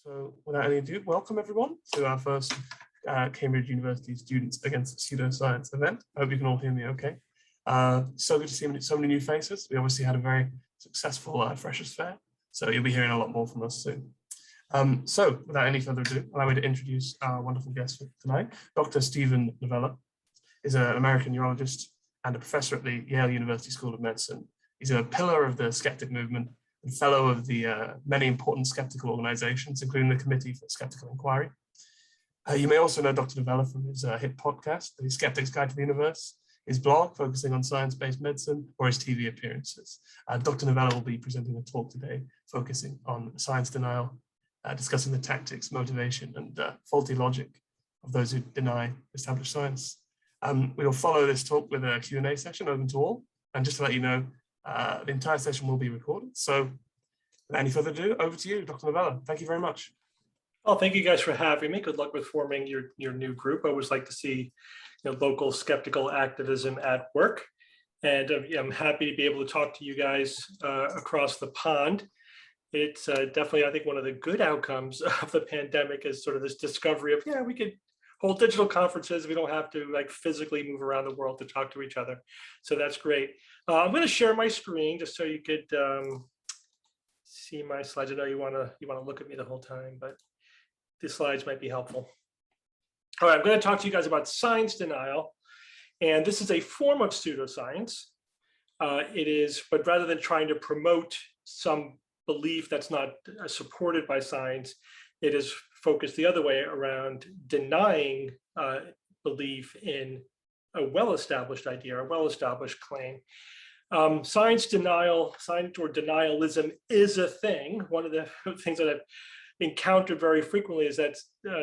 So without any ado, welcome everyone to our first Cambridge University Students Against Pseudoscience event. I hope you can all hear me okay. So good to see so many new faces. We obviously had a very successful Freshers' Fair, so you'll be hearing a lot more from us soon. So without any further ado, allow me to introduce our wonderful guest for tonight. Dr. Steven Novella is an American neurologist and a professor at the Yale University School of Medicine. He's a pillar of the skeptic movement and fellow of the many important skeptical organizations, including the Committee for Skeptical Inquiry. You may also know Dr. Novella from his hit podcast, The Skeptics Guide to the Universe, his blog focusing on science-based medicine, or his TV appearances. Dr. Novella will be presenting a talk today focusing on science denial, discussing the tactics, motivation, and faulty logic of those who deny established science. We will follow this talk with a Q&A session open to all. And just to let you know, the entire session will be recorded. So without any further ado, over to you, Dr. Novella. Thank you very much. Well, thank you guys for having me. Good luck with forming your new group. I always like to see local skeptical activism at work. And I'm happy to be able to talk to you guys across the pond. It's definitely, I think, one of the good outcomes of the pandemic is sort of this discovery of, we could hold digital conferences. We don't have to physically move around the world to talk to each other. So that's great. I'm going to share my screen just so you could see my slides. I know you want to look at me the whole time, but the slides might be helpful. All right, I'm going to talk to you guys about science denial. And this is a form of pseudoscience. But rather than trying to promote some belief that's not supported by science, it is focused the other way around denying belief in a well-established idea, a well-established claim. Science denial, science or denialism is a thing. One of the things that I've encountered very frequently is that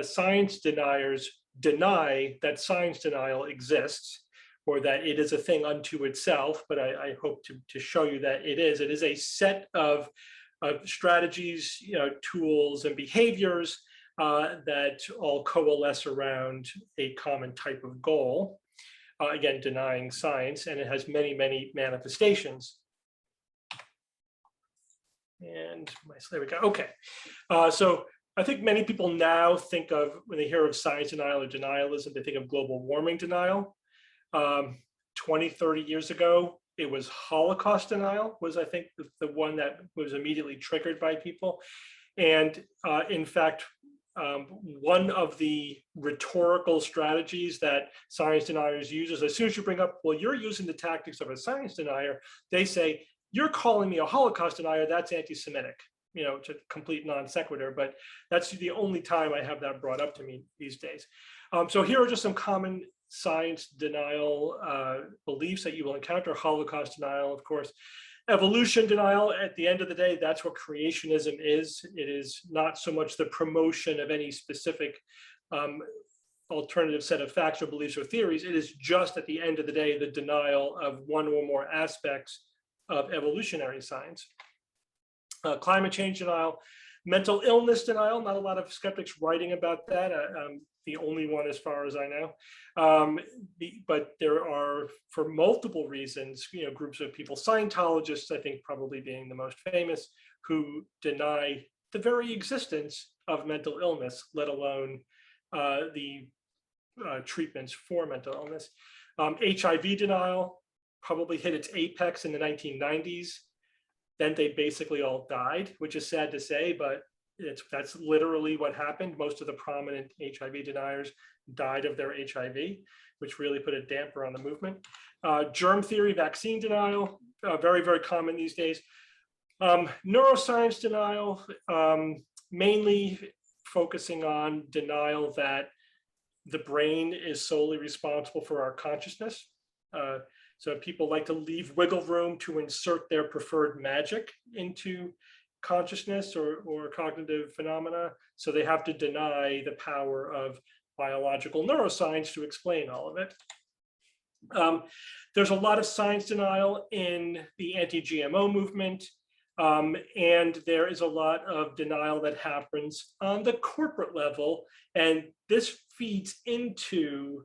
science deniers deny that science denial exists or that it is a thing unto itself, but I hope to show you that it is. It is a set of strategies, tools and behaviors that all coalesce around a common type of goal. Again, denying science, and it has many, many manifestations. And there we go. Okay, so I think many people now think of, when they hear of science denial or denialism, they think of global warming denial. 20, 30 years ago, it was Holocaust denial was, I think, the one that was immediately triggered by people. And in fact, one of the rhetorical strategies that science deniers use is as soon as you bring up, well, you're using the tactics of a science denier, they say, you're calling me a Holocaust denier, that's anti-Semitic. It's a complete non sequitur, but that's the only time I have that brought up to me these days. So here are just some common science denial beliefs that you will encounter. Holocaust denial, of course. Evolution denial, at the end of the day, that's what creationism is. It is not so much the promotion of any specific alternative set of facts or beliefs or theories. It is just, at the end of the day, the denial of one or more aspects of evolutionary science. Climate change denial, mental illness denial, not a lot of skeptics writing about that. The only one as far as I know. But there are, for multiple reasons, groups of people, Scientologists, I think probably being the most famous, who deny the very existence of mental illness, let alone the treatments for mental illness. HIV denial probably hit its apex in the 1990s. Then they basically all died, which is sad to say, but that's literally what happened. Most of the prominent HIV deniers died of their HIV, which really put a damper on the movement. Germ theory, vaccine denial, very, very common these days. Neuroscience denial, mainly focusing on denial that the brain is solely responsible for our consciousness. So people like to leave wiggle room to insert their preferred magic into consciousness or cognitive phenomena. So they have to deny the power of biological neuroscience to explain all of it. There's a lot of science denial in the anti-GMO movement. And there is a lot of denial that happens on the corporate level. And this feeds into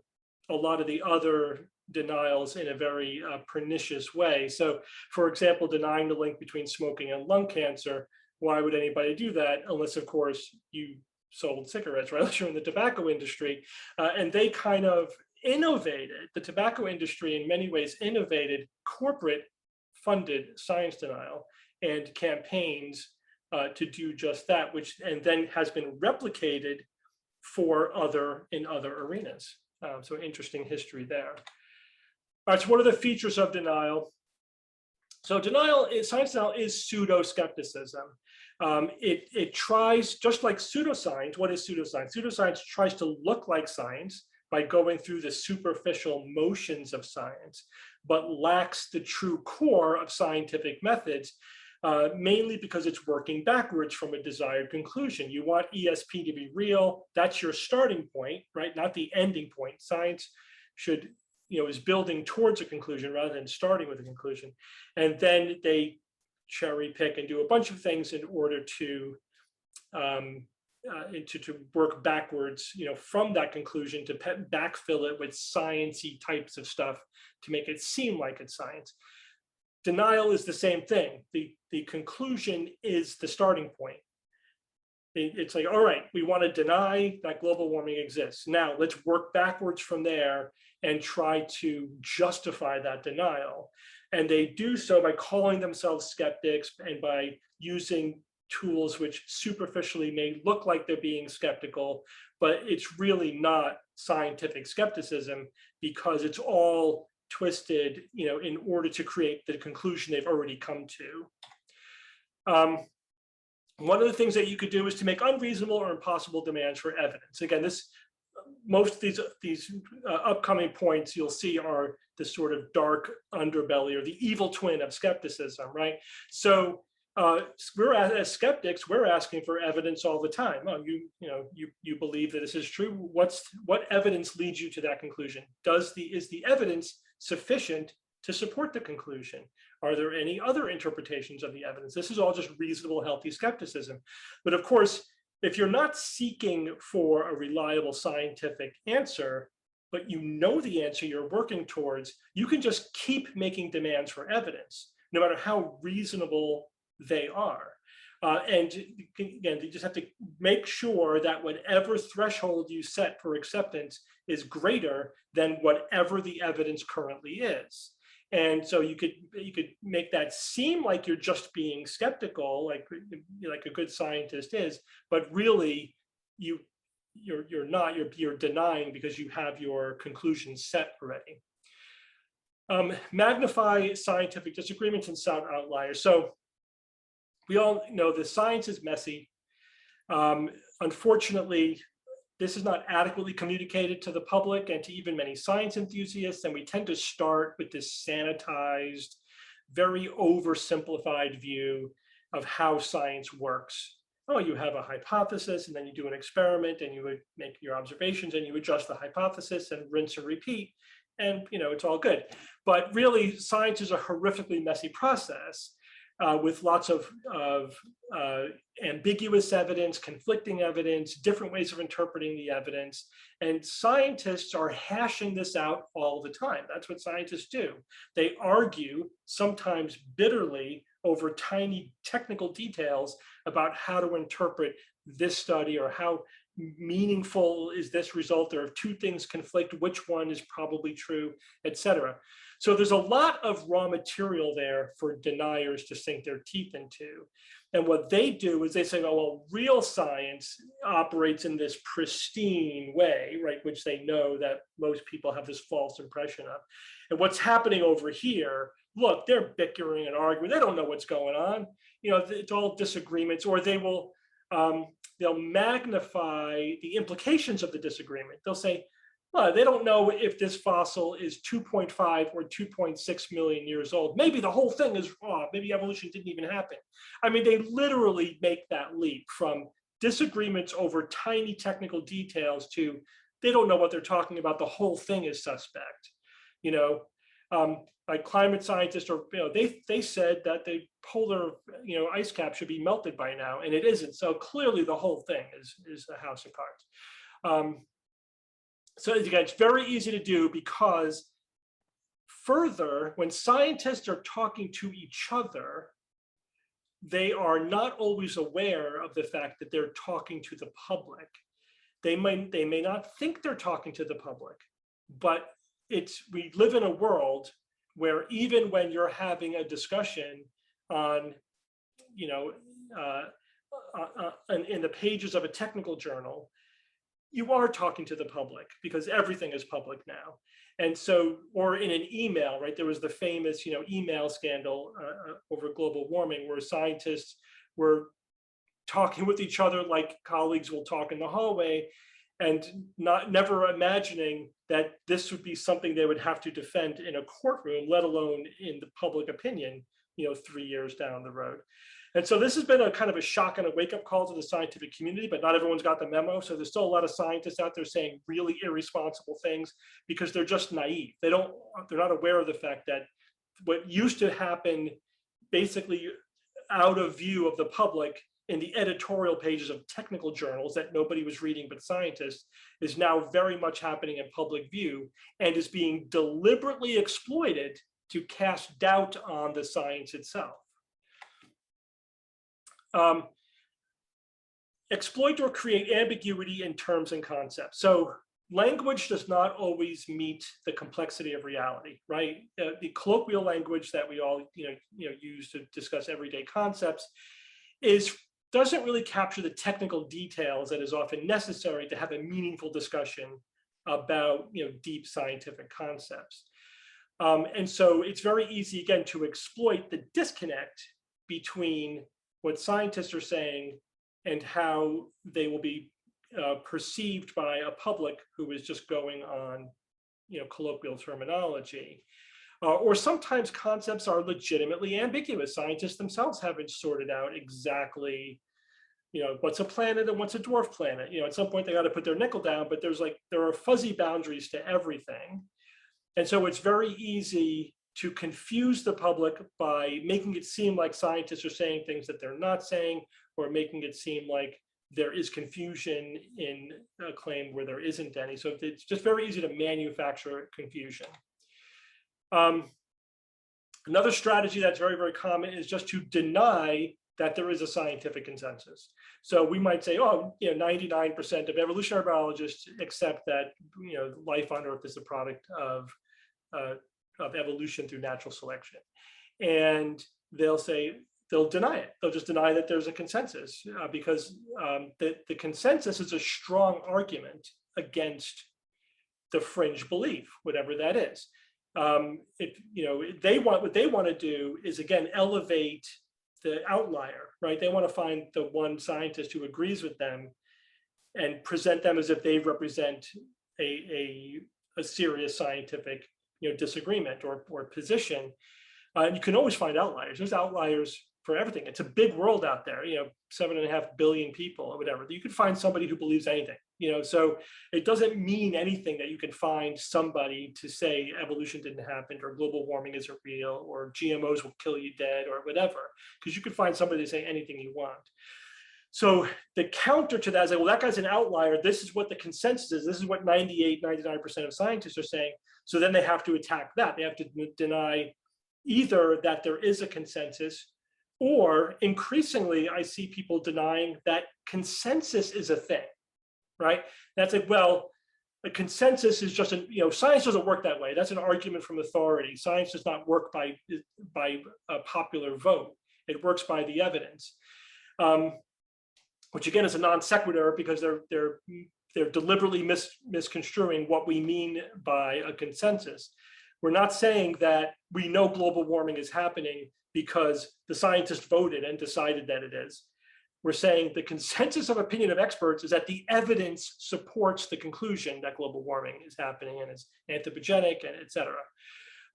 a lot of the other denials in a very pernicious way. So, for example, denying the link between smoking and lung cancer. why would anybody do that unless, of course, you sold cigarettes, right? Unless you're in the tobacco industry. And they kind of innovated, the tobacco industry in many ways innovated corporate funded science denial and campaigns to do just that, which and then has been replicated in other arenas. So interesting history there. All right, so what are the features of denial? So science denial is pseudo-skepticism. It tries, just like pseudoscience, what is pseudoscience? Pseudoscience tries to look like science by going through the superficial motions of science, but lacks the true core of scientific methods, mainly because it's working backwards from a desired conclusion. You want ESP to be real, that's your starting point, right? Not the ending point. Science should, is building towards a conclusion rather than starting with a conclusion. And then they cherry pick and do a bunch of things in order to work backwards, from that conclusion to backfill it with sciencey types of stuff to make it seem like it's science. Denial is the same thing. The conclusion is the starting point. It's like, all right, we want to deny that global warming exists. Now let's work backwards from there and try to justify that denial. And they do so by calling themselves skeptics and by using tools which superficially may look like they're being skeptical, but it's really not scientific skepticism because it's all twisted, in order to create the conclusion they've already come to. One of the things that you could do is to make unreasonable or impossible demands for evidence. Again, most of these upcoming points you'll see are the sort of dark underbelly or the evil twin of skepticism, right? So as skeptics, we're asking for evidence all the time. Oh, you believe that this is true. What evidence leads you to that conclusion? Is the evidence sufficient to support the conclusion? Are there any other interpretations of the evidence? This is all just reasonable, healthy skepticism. But of course, if you're not seeking for a reliable scientific answer, but you know the answer you're working towards, you can just keep making demands for evidence, no matter how reasonable they are. And again, you just have to make sure that whatever threshold you set for acceptance is greater than whatever the evidence currently is. And so you could make that seem like you're just being skeptical, like a good scientist is, but really you're not. You're denying because you have your conclusions set already. Magnify scientific disagreements and sound outliers. So we all know the science is messy. Unfortunately, this is not adequately communicated to the public and to even many science enthusiasts, and we tend to start with this sanitized, very oversimplified view of how science works. Oh, you have a hypothesis, and then you do an experiment, and you would make your observations, and you adjust the hypothesis, and rinse and repeat, and it's all good. But really, science is a horrifically messy process. With lots of ambiguous evidence, conflicting evidence, different ways of interpreting the evidence. And scientists are hashing this out all the time. That's what scientists do. They argue, sometimes bitterly, over tiny technical details about how to interpret this study or how meaningful is this result, or if two things conflict, which one is probably true, etc. So there's a lot of raw material there for deniers to sink their teeth into. And what they do is they say, oh, well, real science operates in this pristine way, right, which they know that most people have this false impression of. And what's happening over here, look, they're bickering and arguing. They don't know what's going on. It's all disagreements, or they'll magnify the implications of the disagreement. They'll say, well, they don't know if this fossil is 2.5 or 2.6 million years old. Maybe the whole thing is wrong. Maybe evolution didn't even happen. I mean, they literally make that leap from disagreements over tiny technical details to they don't know what they're talking about. The whole thing is suspect. Like climate scientists, or they said that the polar ice cap should be melted by now, and it isn't. So clearly, the whole thing is a house of cards. So again, it's very easy to do because further, when scientists are talking to each other, they are not always aware of the fact that they're talking to the public. They may not think they're talking to the public, but we live in a world where even when you're having a discussion on, in the pages of a technical journal, you are talking to the public because everything is public now. And so, or in an email, right? There was the famous, email scandal over global warming, where scientists were talking with each other like colleagues will talk in the hallway, and never imagining that this would be something they would have to defend in a courtroom, let alone in the public opinion, 3 years down the road. And so this has been a kind of a shock and a wake-up call to the scientific community, but not everyone's got the memo. So there's still a lot of scientists out there saying really irresponsible things because they're just naive. They're not aware of the fact that what used to happen basically out of view of the public in the editorial pages of technical journals that nobody was reading but scientists is now very much happening in public view and is being deliberately exploited to cast doubt on the science itself. Exploit or create ambiguity in terms and concepts. So language does not always meet the complexity of reality, right? The colloquial language that we all use to discuss everyday concepts doesn't really capture the technical details that is often necessary to have a meaningful discussion about deep scientific concepts. And so it's very easy, again, to exploit the disconnect between what scientists are saying and how they will be perceived by a public who is just going on colloquial terminology. Or sometimes concepts are legitimately ambiguous. Scientists themselves haven't sorted out exactly what's a planet and what's a dwarf planet. At some point they got to put their nickel down, but there are fuzzy boundaries to everything. And so it's very easy to confuse the public by making it seem like scientists are saying things that they're not saying, or making it seem like there is confusion in a claim where there isn't any. So it's just very easy to manufacture confusion. Another strategy that's very, very common is just to deny that there is a scientific consensus. So we might say, 99% of evolutionary biologists accept that life on Earth is the product of evolution through natural selection. And they'll deny it. They'll just deny that there's a consensus because the consensus is a strong argument against the fringe belief, whatever that is. What they want to do is, again, elevate the outlier, right? They want to find the one scientist who agrees with them and present them as if they represent a serious scientific disagreement or position. And you can always find outliers. There's outliers for everything. It's a big world out there, 7.5 billion people or whatever. You could find somebody who believes anything, so it doesn't mean anything that you can find somebody to say evolution didn't happen or global warming isn't real or GMOs will kill you dead or whatever, because you could find somebody to say anything you want. So the counter to that is like, well, that guy's an outlier. This is what the consensus is. This is what 99% of scientists are saying. So then they have to attack that. They have to deny either that there is a consensus, or increasingly, I see people denying that consensus is a thing, right? That's like, well, a consensus is just science doesn't work that way. That's an argument from authority. Science does not work by a popular vote. It works by the evidence, which again is a non sequitur because they're deliberately misconstruing what we mean by a consensus. We're not saying that we know global warming is happening because the scientists voted and decided that it is. We're saying the consensus of opinion of experts is that the evidence supports the conclusion that global warming is happening and is anthropogenic and et cetera.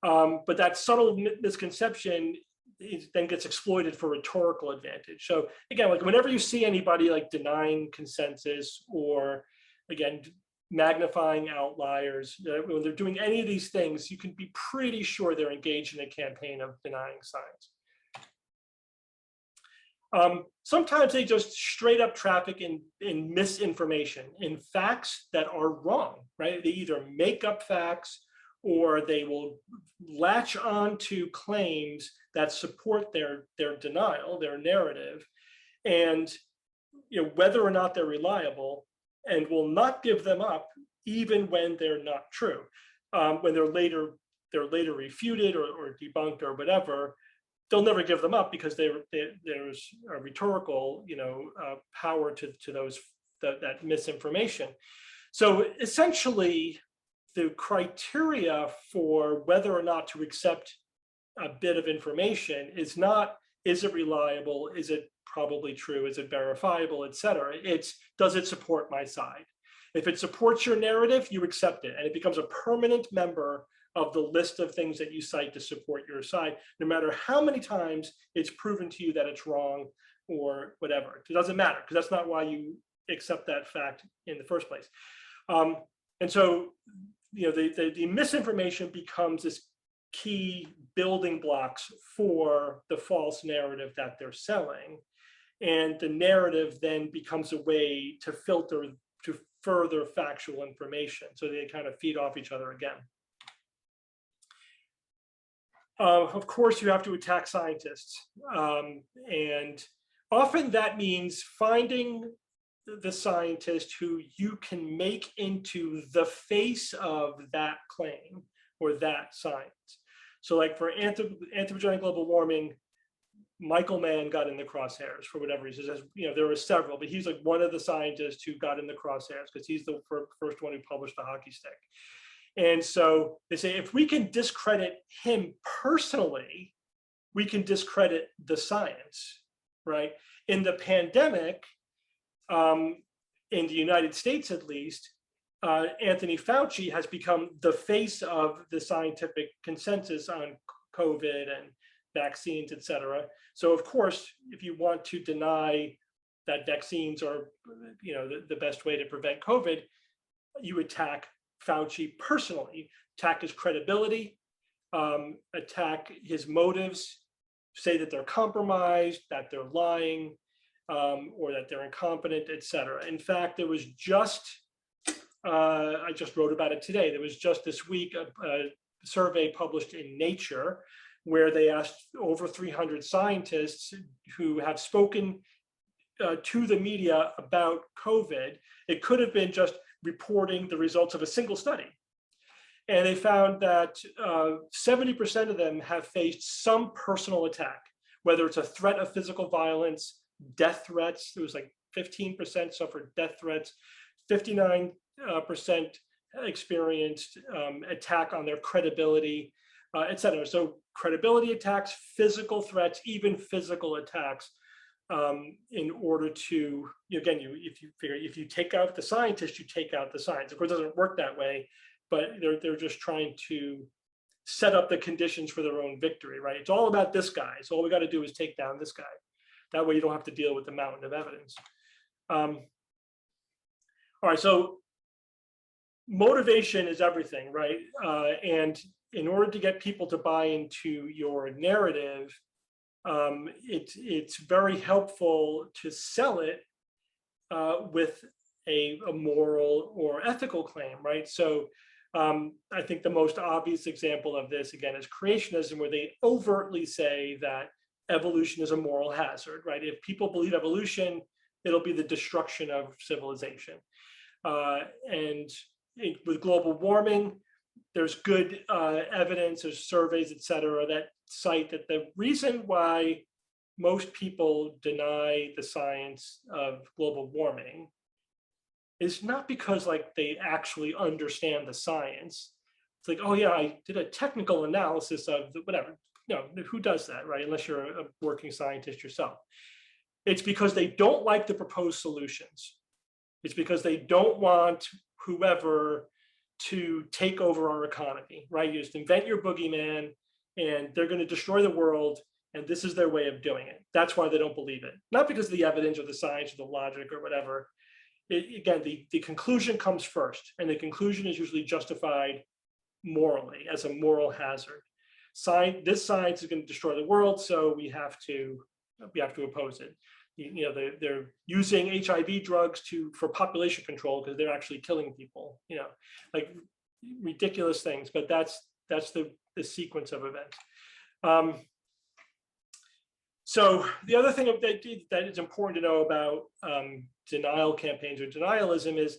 But that subtle misconception then gets exploited for rhetorical advantage. So again, like whenever you see anybody like denying consensus or again, magnifying outliers, when they're doing any of these things, you can be pretty sure they're engaged in a campaign of denying science. Sometimes they just straight up traffic in misinformation, in facts that are wrong, right? They either make up facts or they will latch on to claims that support their denial, their narrative, and whether or not they're reliable, and will not give them up even when they're not true. When they're later refuted or debunked or whatever, they'll never give them up because there's a rhetorical power to that misinformation. So essentially, the criteria for whether or not to accept a bit of information is not, is it reliable, is it probably true, is it verifiable, et cetera. It's, does it support my side? If it supports your narrative, you accept it, and it becomes a permanent member of the list of things that you cite to support your side, no matter how many times it's proven to you that it's wrong or whatever. It doesn't matter, because that's not why you accept that fact in the first place. And so, the misinformation becomes this key building blocks for the false narrative that they're selling. And the narrative then becomes a way to filter to further factual information. So they kind of feed off each other again. Of course, you have to attack scientists. And often that means finding the scientist who you can make into the face of that claim or that science. So like for anthropogenic global warming, Michael Mann got in the crosshairs for whatever reason. There were several, but he's like one of the scientists who got in the crosshairs because he's the first one who published the hockey stick. And so they say, if we can discredit him personally, we can discredit the science, right? In the pandemic, in the United States at least, Anthony Fauci has become the face of the scientific consensus on COVID and vaccines, et cetera. So of course, if you want to deny that vaccines are the best way to prevent COVID, you attack Fauci personally, attack his credibility, attack his motives, say that they're compromised, that they're lying, or that they're incompetent, et cetera. In fact, there was just, I just wrote about it today, there was just this week a survey published in Nature where they asked over 300 scientists who have spoken to the media about COVID. It could have been just reporting the results of a single study. And they found that 70% of them have faced some personal attack, whether it's a threat of physical violence, death threats. It was like 15% suffered death threats, 59% experienced attack on their credibility, et cetera. So credibility attacks, physical threats, even physical attacks, in order to, again, if you take out the scientist, you take out the science. Of course, it doesn't work that way, but they're just trying to set up the conditions for their own victory, right? It's all about this guy. So all we got to do is take down this guy. That way you don't have to deal with the mountain of evidence. All right, so motivation is everything, right? And in order to get people to buy into your narrative, it's very helpful to sell it with a moral or ethical claim, right? So I think the most obvious example of this, again, is creationism, where they overtly say that evolution is a moral hazard, right? If people believe evolution, it'll be the destruction of civilization. And with global warming, there's good evidence, there's surveys, et cetera, that cite that the reason why most people deny the science of global warming is not because like they actually understand the science. It's like, oh yeah, I did a technical analysis of whatever. No, who does that, right? Unless you're a working scientist yourself. It's because they don't like the proposed solutions. It's because they don't want whoever to take over our economy, right? You just invent your boogeyman and they're going to destroy the world, and this is their way of doing it. That's why they don't believe it. Not because of the evidence or the science or the logic or whatever. Again, the conclusion comes first, and the conclusion is usually justified morally as a moral hazard. This science is going to destroy the world, so we have to oppose it. They're using HIV drugs for population control because they're actually killing people. Like ridiculous things, but that's the sequence of events. So the other thing that is important to know about denial campaigns or denialism is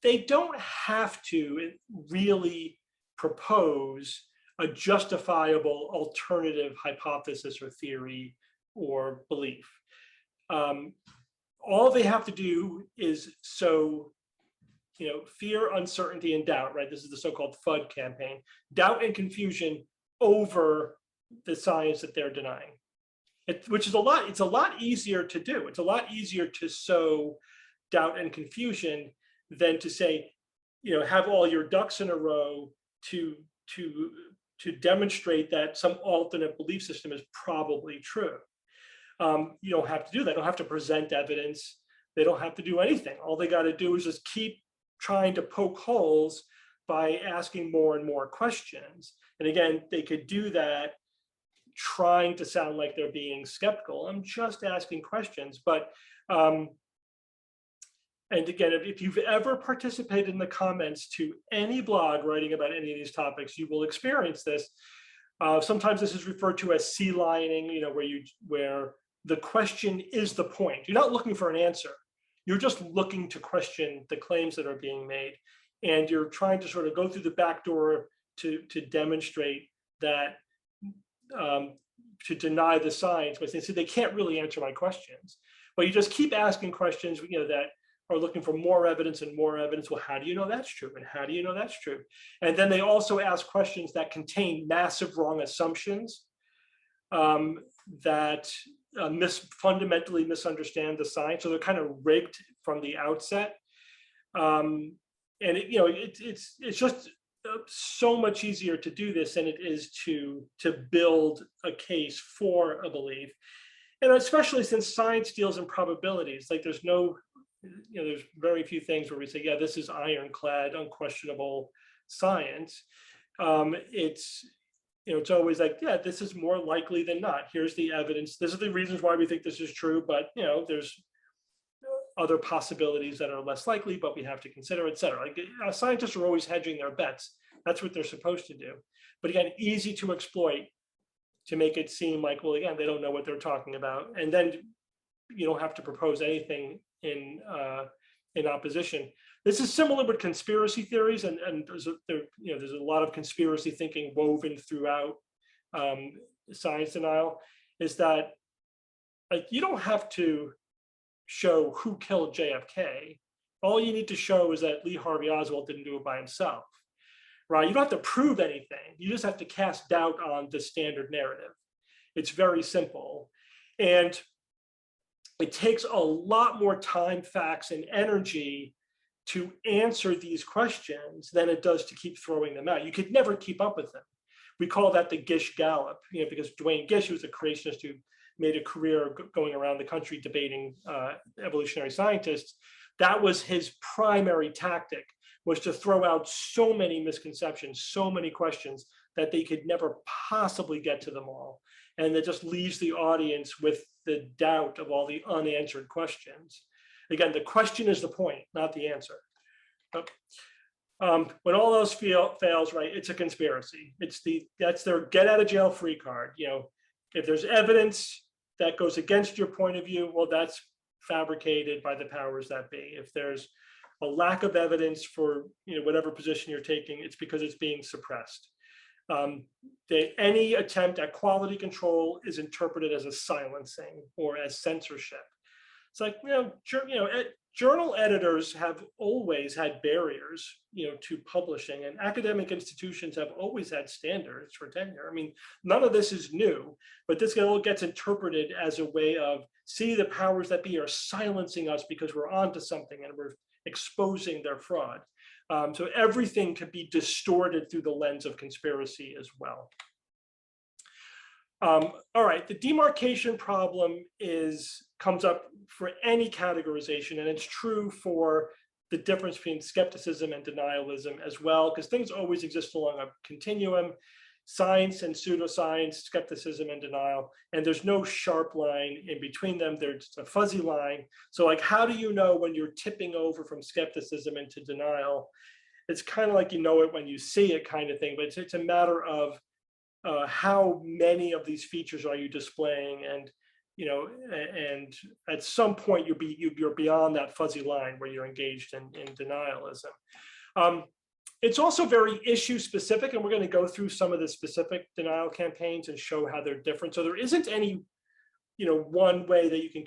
they don't have to really propose a justifiable alternative hypothesis or theory or belief. All they have to do is sow, fear, uncertainty, and doubt, right? This is the so-called FUD campaign, doubt and confusion over the science that they're denying. Which is it's a lot easier to do. It's a lot easier to sow doubt and confusion than to say, have all your ducks in a row to demonstrate that some alternate belief system is probably true. You don't have to do that. They don't have to present evidence. They don't have to do anything. All they got to do is just keep trying to poke holes by asking more and more questions. And again, they could do that trying to sound like they're being skeptical. I'm just asking questions. But and again, if you've ever participated in the comments to any blog writing about any of these topics, you will experience this. Sometimes this is referred to as sea lining, where the question is the point. You're not looking for an answer. You're just looking to question the claims that are being made. And you're trying to sort of go through the back door to demonstrate that, to deny the science, but they say they can't really answer my questions. But you just keep asking questions, that are looking for more evidence and more evidence. Well, how do you know that's true? And how do you know that's true? And then they also ask questions that contain massive wrong assumptions that fundamentally misunderstand the science. So they're kind of rigged from the outset. And it's just so much easier to do this than it is to build a case for a belief. And especially since science deals in probabilities, like there's very few things where we say, yeah, this is ironclad, unquestionable science. It's always like, yeah, this is more likely than not. Here's the evidence. These are the reasons why we think this is true, but there's other possibilities that are less likely, but we have to consider, et cetera. Like, scientists are always hedging their bets. That's what they're supposed to do. But again, easy to exploit to make it seem like, well, again, they don't know what they're talking about. And then you don't have to propose anything in opposition. This is similar with conspiracy theories, and there's a lot of conspiracy thinking woven throughout science denial, is that like you don't have to show who killed JFK. All you need to show is that Lee Harvey Oswald didn't do it by himself, right? You don't have to prove anything. You just have to cast doubt on the standard narrative. It's very simple. And it takes a lot more time, facts, and energy to answer these questions than it does to keep throwing them out. You could never keep up with them. We call that the Gish Gallop, because Duane Gish, who was a creationist who made a career going around the country debating evolutionary scientists, that was his primary tactic, was to throw out so many misconceptions, so many questions that they could never possibly get to them all. And that just leaves the audience with the doubt of all the unanswered questions. Again, the question is the point, not the answer. When all else fails, right, it's a conspiracy. That's their get out of jail free card. If there's evidence that goes against your point of view, well, that's fabricated by the powers that be. If there's a lack of evidence for whatever position you're taking, it's because it's being suppressed. Any attempt at quality control is interpreted as a silencing or as censorship. It's like, journal editors have always had barriers, to publishing, and academic institutions have always had standards for tenure. I mean, none of this is new, but this all gets interpreted as a way of, see, the powers that be are silencing us because we're onto something and we're exposing their fraud. So everything can be distorted through the lens of conspiracy as well. All right, the demarcation problem comes up for any categorization, and it's true for the difference between skepticism and denialism as well, because things always exist along a continuum, science and pseudoscience, skepticism and denial, and there's no sharp line in between them. There's a fuzzy line. So like, how do you know when you're tipping over from skepticism into denial? it's kind of like you know it when you see it kind of thing, but it's a matter of how many of these features are you displaying, and and at some point you're beyond that fuzzy line where you're engaged in denialism. It's also very issue specific, and we're going to go through some of the specific denial campaigns and show how they're different. So there isn't any one way that you can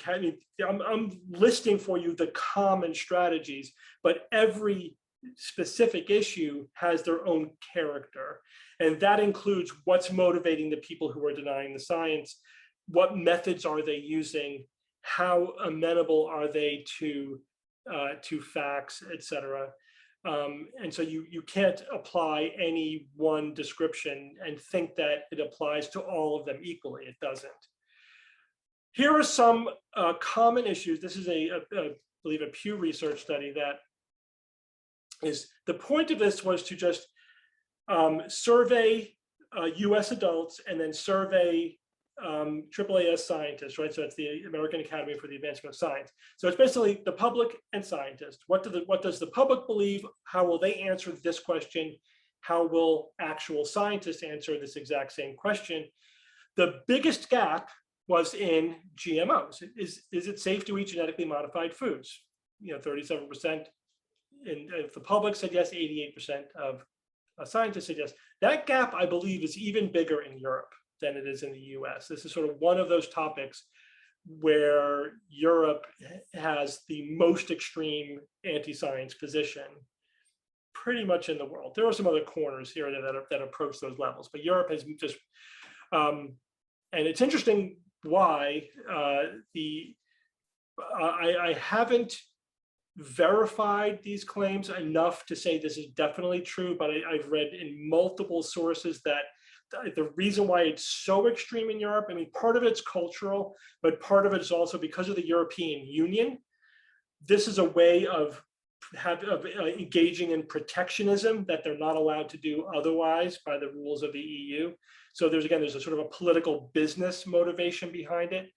I'm listing for you the common strategies, but every specific issue has their own character. And that includes what's motivating the people who are denying the science, what methods are they using, how amenable are they to facts, etc. And so you can't apply any one description and think that it applies to all of them equally. It doesn't. Here are some common issues. This is I believe a Pew Research study that is, the point of this was to just survey US adults and then survey AAAS scientists, right? So it's the American Academy for the Advancement of Science. So it's basically the public and scientists. What does the public believe? How will they answer this question? How will actual scientists answer this exact same question? The biggest gap was in GMOs. Is it safe to eat genetically modified foods? 37%. And if the public said yes, 88% of scientists said yes. That gap, I believe, is even bigger in Europe than it is in the US. This is sort of one of those topics where Europe has the most extreme anti-science position pretty much in the world. There are some other corners here that approach those levels, but Europe has just, and it's interesting why I haven't verified these claims enough to say this is definitely true, but I've read in multiple sources that the reason why it's so extreme in Europe, I mean, part of it's cultural, but part of it is also because of the European Union. This is a way of engaging in protectionism that they're not allowed to do otherwise by the rules of the EU. So there's a sort of a political business motivation behind it.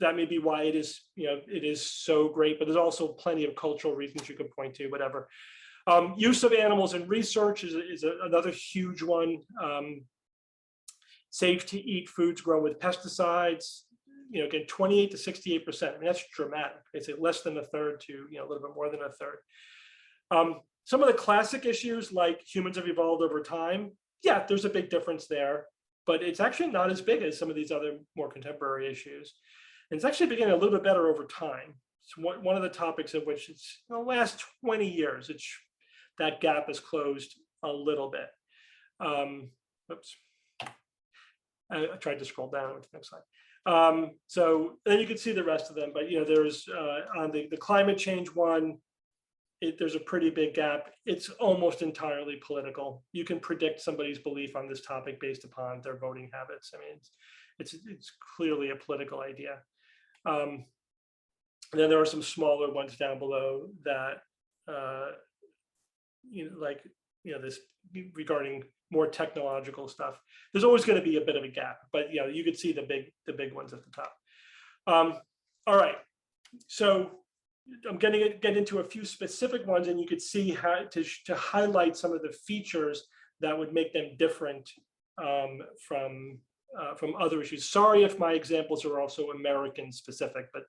That may be why it is so great, but there's also plenty of cultural reasons you could point to, whatever. Use of animals in research is another huge one. Safe to eat foods grown with pesticides, again, 28 to 68%. I mean, that's dramatic. It's less than a third to a little bit more than a third. Some of the classic issues like humans have evolved over time. Yeah, there's a big difference there, but it's actually not as big as some of these other more contemporary issues. And it's actually getting a little bit better over time. It's one of the topics of which it's the last 20 years, that gap is closed a little bit. Oops. I tried to scroll down with the next slide. So then you can see the rest of them, but there's on the climate change one, there's a pretty big gap. It's almost entirely political. You can predict somebody's belief on this topic based upon their voting habits. I mean, it's clearly a political idea. And then there are some smaller ones down below that, this regarding more technological stuff. There's always going to be a bit of a gap, but you could see the big ones at the top. All right, so I'm going to get into a few specific ones, and you could see how to highlight some of the features that would make them different from other issues. Sorry if my examples are also American specific, but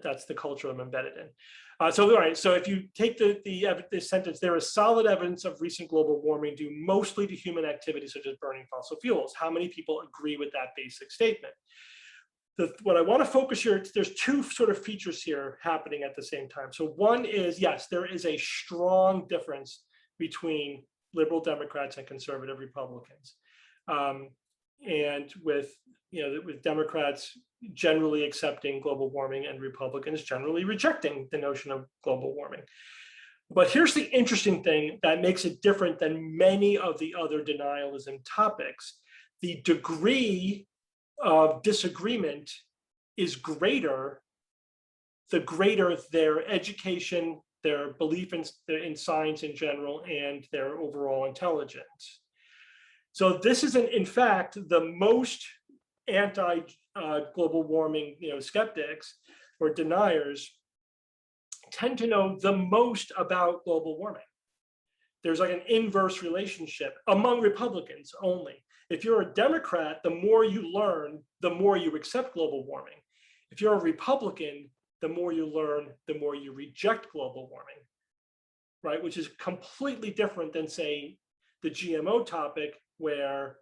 that's the culture I'm embedded in. All right, so if you take the sentence, there is solid evidence of recent global warming due mostly to human activities such as burning fossil fuels. How many people agree with that basic statement? What I want to focus here, there's two sort of features here happening at the same time. So one is, yes, there is a strong difference between liberal Democrats and conservative Republicans. And with Democrats generally accepting global warming and Republicans generally rejecting the notion of global warming. But here's the interesting thing that makes it different than many of the other denialism topics. The degree of disagreement is greater, the greater their education, their belief in science in general, and their overall intelligence. So this is, in fact, the most anti-global warming skeptics or deniers tend to know the most about global warming. there's like an inverse relationship among Republicans only. If you're a Democrat, the more you learn, the more you accept global warming. If you're a Republican, the more you learn, the more you reject global warming, right? Which is completely different than, say, the GMO topic, where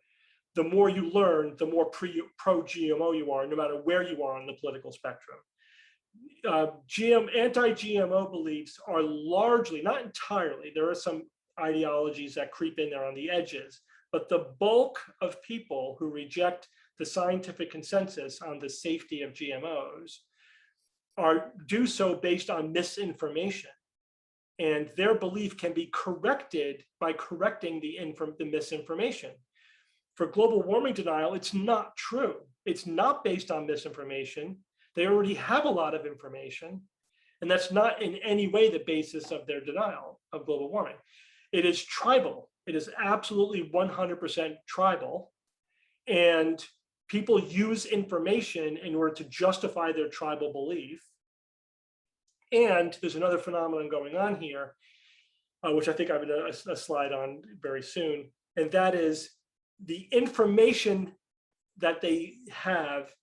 the more you learn, the more pro-GMO you are, no matter where you are on the political spectrum. Anti-GMO beliefs are largely, not entirely, there are some ideologies that creep in there on the edges, but the bulk of people who reject the scientific consensus on the safety of GMOs do so based on misinformation. And their belief can be corrected by correcting the misinformation. For global warming denial, it's not true. It's not based on misinformation. They already have a lot of information, and that's not in any way the basis of their denial of global warming. It is tribal. It is absolutely 100% tribal, and people use information in order to justify their tribal belief. And there's another phenomenon going on here, which I think I have a slide on very soon, and that is the information that they have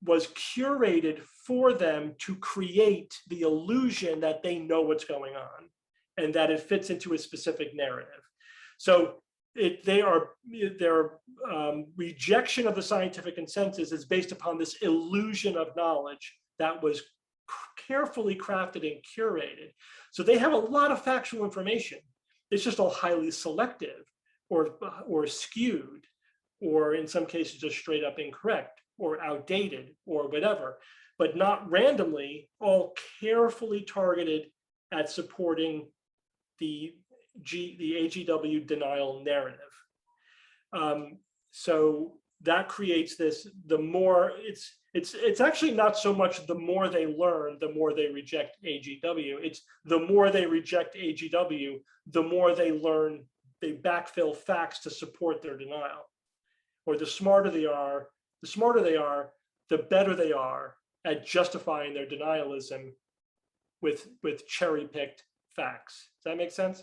was curated for them to create the illusion that they know what's going on and that it fits into a specific narrative. So their rejection of the scientific consensus is based upon this illusion of knowledge that was carefully crafted and curated. So they have a lot of factual information. It's just all highly selective or skewed, or in some cases just straight up incorrect or outdated or whatever, but not randomly, all carefully targeted at supporting the AGW denial narrative. So that creates this, the more it's actually not so much the more they learn, the more they reject AGW. It's the more they reject AGW, the more they learn, they backfill facts to support their denial. Or the smarter they are, the better they are at justifying their denialism with cherry-picked facts. Does that make sense?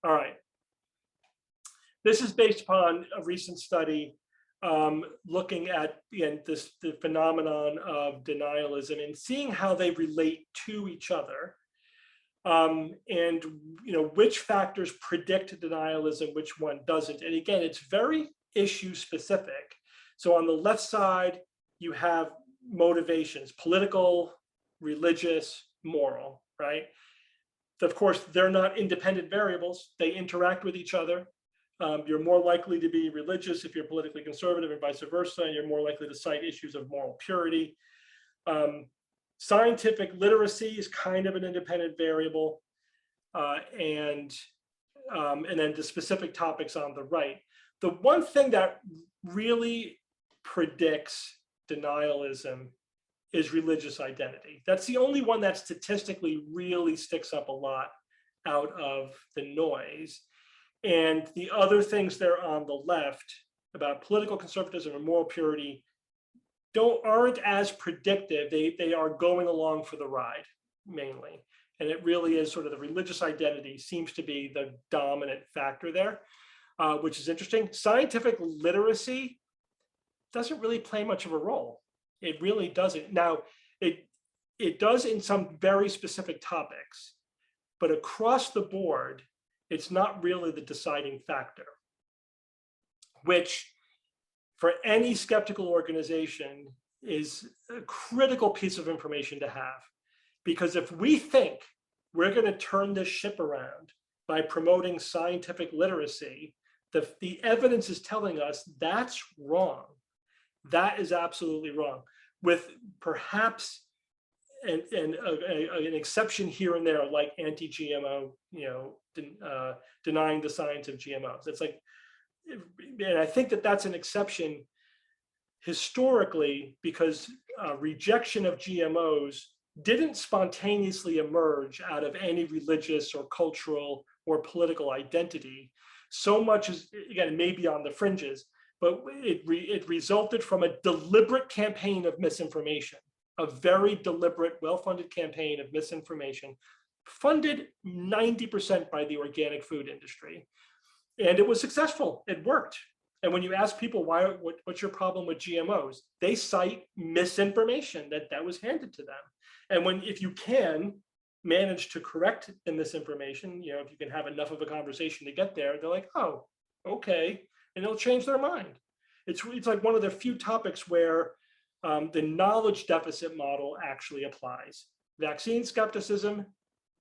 All right. This is based upon a recent study looking at the phenomenon of denialism and seeing how they relate to each other, and which factors predict denialism, which one doesn't. And again, it's very issue specific. So on the left side, you have motivations: political, religious, moral, right? Of course, they're not independent variables. They interact with each other. You're more likely to be religious if you're politically conservative, and vice versa, and you're more likely to cite issues of moral purity. Scientific literacy is kind of an independent variable, and then the specific topics on the right. The one thing that really predicts denialism is religious identity. That's the only one that statistically really sticks up a lot out of the noise. And the other things there on the left about political conservatism and moral purity aren't as predictive. They are going along for the ride mainly. And it really is sort of the religious identity seems to be the dominant factor there, which is interesting. Scientific literacy doesn't really play much of a role. It really doesn't. Now, it does in some very specific topics, but across the board, it's not really the deciding factor, which for any skeptical organization is a critical piece of information to have. Because if we think we're going to turn this ship around by promoting scientific literacy, the evidence is telling us that's wrong. That is absolutely wrong, with perhaps an exception here and there, like anti-GMO, denying the science of GMOs. It's like, and I think that that's an exception historically, because rejection of GMOs didn't spontaneously emerge out of any religious or cultural or political identity, so much as, again, maybe on the fringes, but it resulted from a deliberate campaign of misinformation, a very deliberate, well-funded campaign of misinformation funded 90% by the organic food industry. And it was successful, it worked. And when you ask people what's your problem with GMOs, they cite misinformation that was handed to them. And if you can manage to correct the misinformation, if you can have enough of a conversation to get there, they're like, oh, okay, and it'll change their mind. It's like one of the few topics where the knowledge deficit model actually applies. Vaccine skepticism,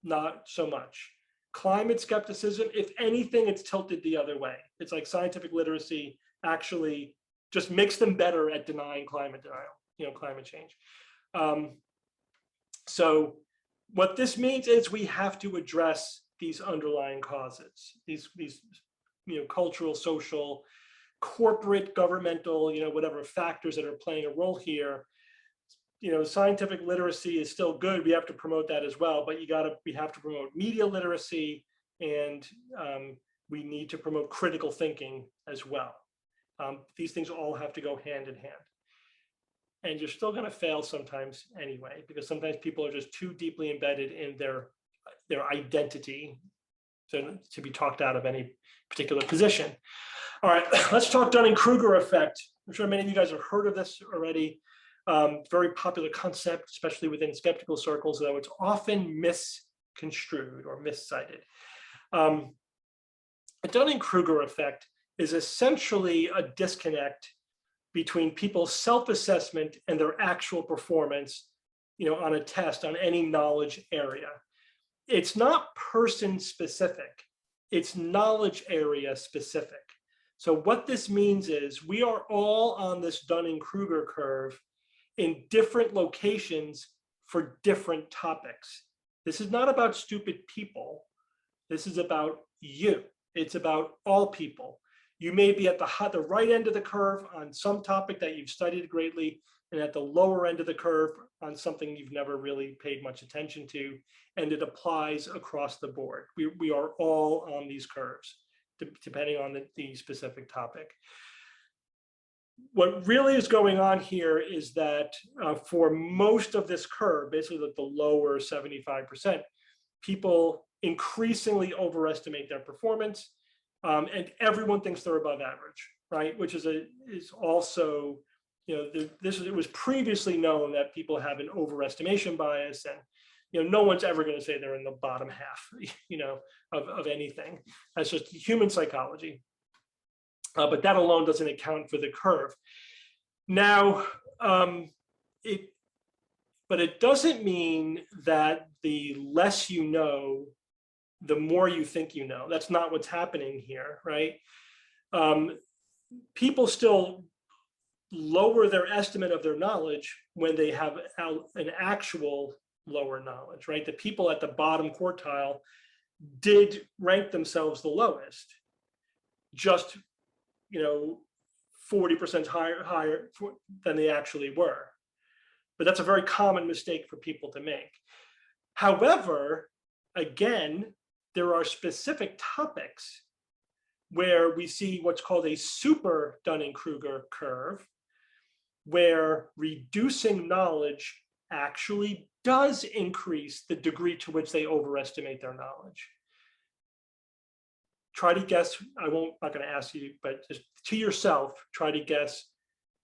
not so much. Climate skepticism, if anything, it's tilted the other way. It's like scientific literacy actually just makes them better at denying climate denial, climate change. So what this means is we have to address these underlying causes, these cultural, social, corporate, governmental, whatever factors that are playing a role here. Scientific literacy is still good. We have to promote that as well, but we have to promote media literacy, and we need to promote critical thinking as well. These things all have to go hand in hand. And you're still going to fail sometimes anyway, because sometimes people are just too deeply embedded in their identity to be talked out of any particular position. All right, let's talk Dunning-Kruger effect. I'm sure many of you guys have heard of this already. Very popular concept, especially within skeptical circles, though it's often misconstrued or miscited. The Dunning-Kruger effect is essentially a disconnect between people's self-assessment and their actual performance, on a test on any knowledge area. It's not person specific, it's knowledge area specific. So what this means is we are all on this Dunning-Kruger curve in different locations for different topics. This is not about stupid people. This is about you. It's about all people. You may be at the right end of the curve on some topic that you've studied greatly, and at the lower end of the curve on something you've never really paid much attention to, and it applies across the board. We are all on these curves, depending on the specific topic. What really is going on here is that for most of this curve, basically the lower 75%, people increasingly overestimate their performance, and everyone thinks they're above average, right? Which is also, it was previously known that people have an overestimation bias, and no one's ever going to say they're in the bottom half, of anything. That's just human psychology. But that alone doesn't account for the curve. Now, but it doesn't mean that the less you know, the more you think you know. That's not what's happening here, right? People still lower their estimate of their knowledge when they have an actual lower knowledge, right? The people at the bottom quartile did rank themselves the lowest, just 40% higher than they actually were. But that's a very common mistake for people to make. However, again, there are specific topics where we see what's called a super Dunning-Kruger curve, where reducing knowledge actually does increase the degree to which they overestimate their knowledge. Try to guess, not going to ask you, but just to yourself, try to guess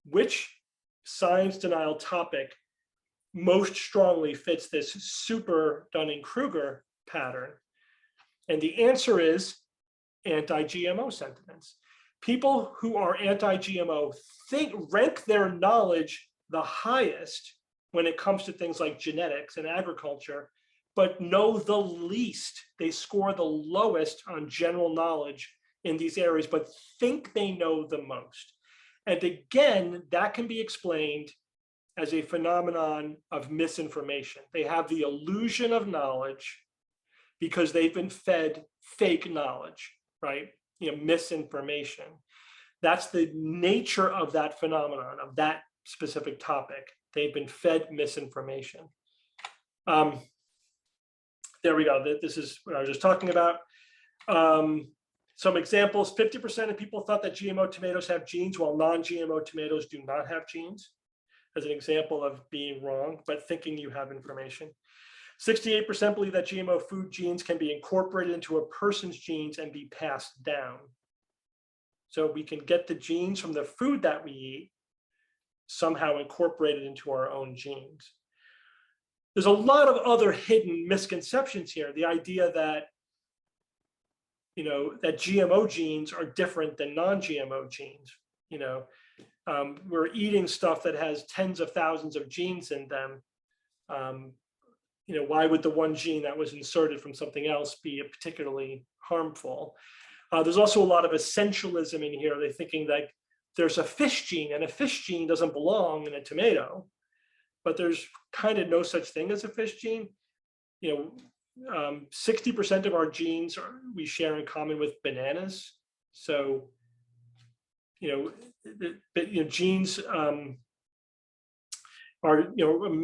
which science denial topic most strongly fits this super Dunning-Kruger pattern. And the answer is anti-GMO sentiments. People who are anti-GMO rank their knowledge the highest when it comes to things like genetics and agriculture, but know the least. They score the lowest on general knowledge in these areas, but think they know the most. And again, that can be explained as a phenomenon of misinformation. They have the illusion of knowledge because they've been fed fake knowledge, right? Misinformation. That's the nature of that phenomenon, of that specific topic. They've been fed misinformation. There we go. This is what I was just talking about. Some examples: 50% of people thought that GMO tomatoes have genes, while non-GMO tomatoes do not have genes, as an example of being wrong, but thinking you have information. 68% believe that GMO food genes can be incorporated into a person's genes and be passed down. So we can get the genes from the food that we eat, somehow incorporated into our own genes. There's a lot of other hidden misconceptions here. The idea that, that GMO genes are different than non-GMO genes. We're eating stuff that has tens of thousands of genes in them. Why would the one gene that was inserted from something else be particularly harmful? There's also a lot of essentialism in here. They're thinking that there's a fish gene, and a fish gene doesn't belong in a tomato, but there's kind of no such thing as a fish gene. 60% of our genes we share in common with bananas. So, genes are,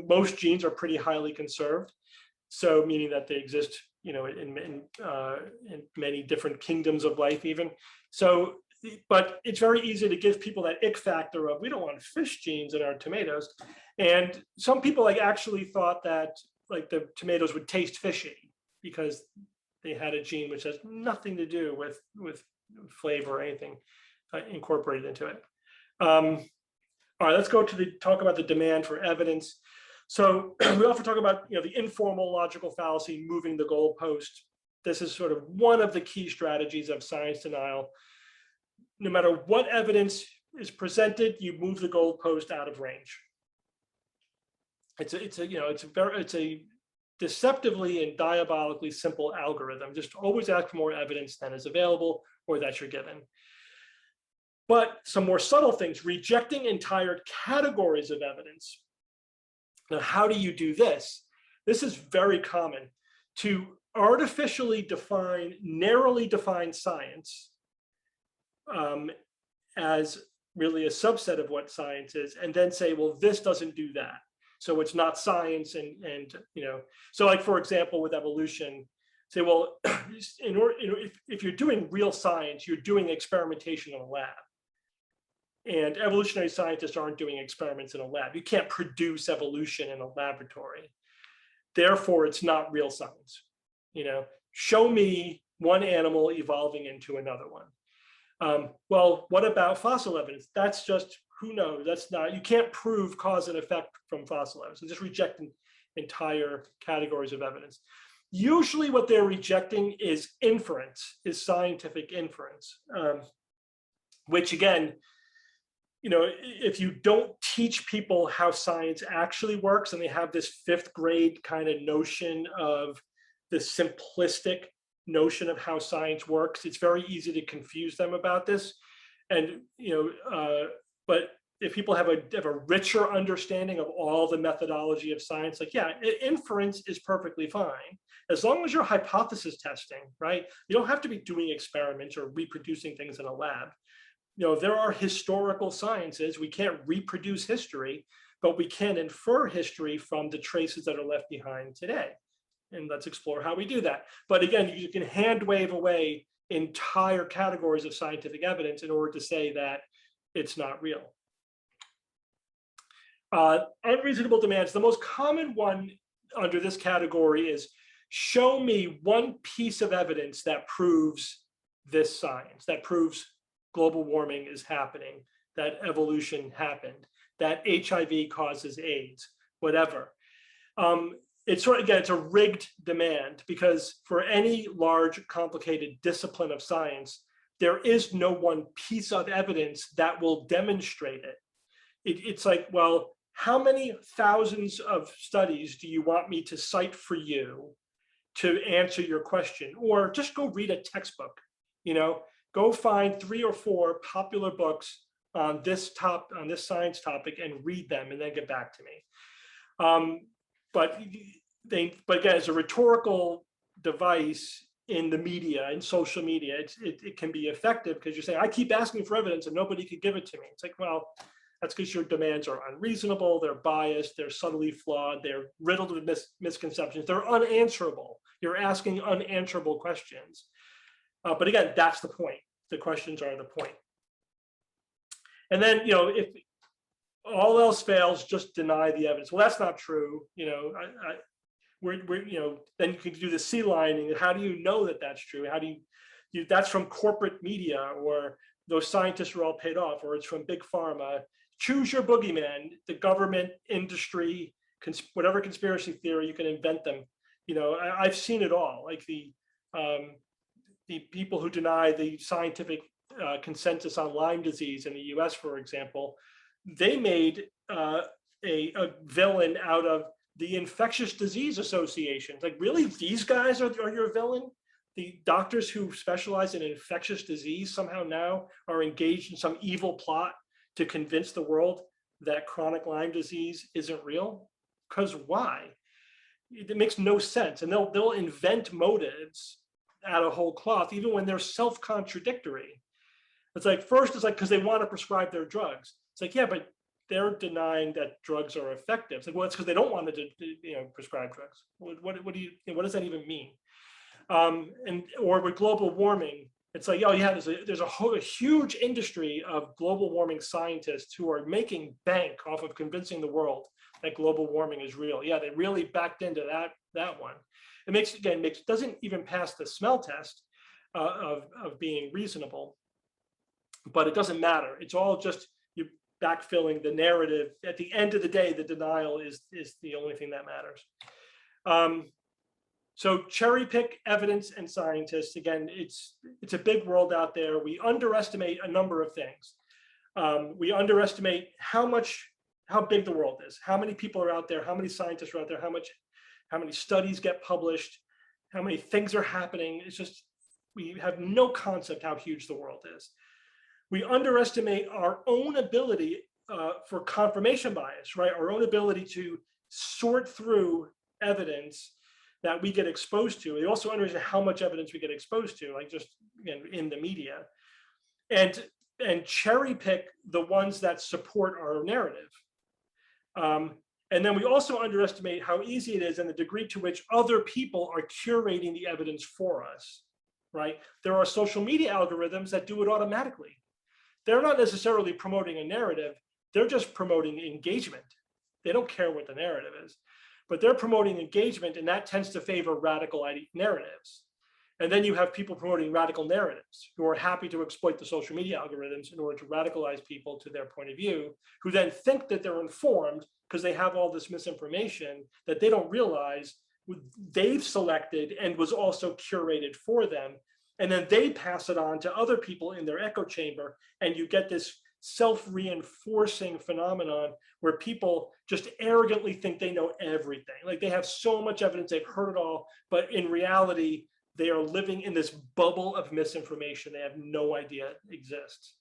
most genes are pretty highly conserved. So meaning that they exist, in many different kingdoms of life even. So, but it's very easy to give people that ick factor of, we don't want fish genes in our tomatoes. And some people actually thought that the tomatoes would taste fishy because they had a gene which has nothing to do with flavor or anything incorporated into it. All right, let's go to talk about the demand for evidence. So we often talk about the informal logical fallacy, moving the goalpost. This is sort of one of the key strategies of science denial. No matter what evidence is presented, you move the goalpost out of range. It's a deceptively and diabolically simple algorithm. Just always ask for more evidence than is available or that you're given. But some more subtle things, rejecting entire categories of evidence. Now, how do you do this? This is very common. To artificially define, narrowly define science as really a subset of what science is, and then say, well, this doesn't do that. So it's not science, and so for example, with evolution, say, well, if you're doing real science, you're doing experimentation in a lab. And evolutionary scientists aren't doing experiments in a lab. You can't produce evolution in a laboratory. Therefore, it's not real science. Show me one animal evolving into another one. Well, what about fossil evidence? That's just, who knows? That's not, you can't prove cause and effect from fossil evidence. So just rejecting entire categories of evidence. Usually what they're rejecting is inference, is scientific inference, which again, if you don't teach people how science actually works, and they have this fifth grade kind of notion of the simplistic notion of how science works, it's very easy to confuse them about this. And, but if people have a richer understanding of all the methodology of science, inference is perfectly fine, as long as you're hypothesis testing, right? You don't have to be doing experiments or reproducing things in a lab. There are historical sciences. We can't reproduce history, but we can infer history from the traces that are left behind today. And let's explore how we do that. But again, you can hand wave away entire categories of scientific evidence in order to say that it's not real. Unreasonable demands. The most common one under this category is, show me one piece of evidence that proves this science, that proves global warming is happening, that evolution happened, that HIV causes AIDS, whatever. It's a rigged demand, because for any large, complicated discipline of science, there is no one piece of evidence that will demonstrate it. It's like, well, how many thousands of studies do you want me to cite for you to answer your question? Or just go read a textbook, go find 3 or 4 popular books on this science topic and read them, and then get back to me. But again, it's a rhetorical device in the media, in social media. It can be effective because you're saying, I keep asking for evidence and nobody could give it to me. It's like, well, that's because your demands are unreasonable, they're biased, they're subtly flawed, they're riddled with misconceptions, they're unanswerable. You're asking unanswerable questions. But again, that's the point. The questions are the point. And then, if all else fails, just deny the evidence. Well, that's not true. then you can do the sea lining. How do you know that that's true? How do you that's from corporate media, or those scientists are all paid off, or it's from big pharma. Choose your boogeyman, the government, industry, whatever conspiracy theory, you can invent them. I've seen it all, like the people who deny the scientific consensus on Lyme disease in the US, for example. They made a villain out of the infectious disease associations. Like, really, these guys are your villain? The doctors who specialize in infectious disease somehow now are engaged in some evil plot to convince the world that chronic Lyme disease isn't real? Because why? It makes no sense. And they'll invent motives out of whole cloth, even when they're self-contradictory. It's like, first, it's like, because they want to prescribe their drugs. It's like, yeah, but they're denying that drugs are effective. It's like, well, it's because they don't want to prescribe drugs. What does that even mean? Or with global warming, it's like, oh yeah, there's a huge industry of global warming scientists who are making bank off of convincing the world that global warming is real. Yeah, they really backed into that one. It doesn't even pass the smell test of being reasonable, but it doesn't matter. It's all just you backfilling the narrative. At the end of the day, the denial is the only thing that matters. So cherry pick evidence and scientists. Again, it's a big world out there. We underestimate a number of things. We underestimate how big the world is, how many people are out there, how many scientists are out there, how many studies get published, how many things are happening. It's just, we have no concept how huge the world is. We underestimate our own ability for confirmation bias, right? Our own ability to sort through evidence that we get exposed to. We also understand how much evidence we get exposed to, like just in the media, and cherry pick the ones that support our narrative. And then we also underestimate how easy it is and the degree to which other people are curating the evidence for us, right? There are social media algorithms that do it automatically. They're not necessarily promoting a narrative, they're just promoting engagement. They don't care what the narrative is, but they're promoting engagement, and that tends to favor radical narratives. And then you have people promoting radical narratives who are happy to exploit the social media algorithms in order to radicalize people to their point of view, who then think that they're informed because they have all this misinformation that they don't realize they've selected and was also curated for them. And then they pass it on to other people in their echo chamber, and you get this self-reinforcing phenomenon where people just arrogantly think they know everything. Like, they have so much evidence, they've heard it all, but in reality, they are living in this bubble of misinformation they have no idea exists.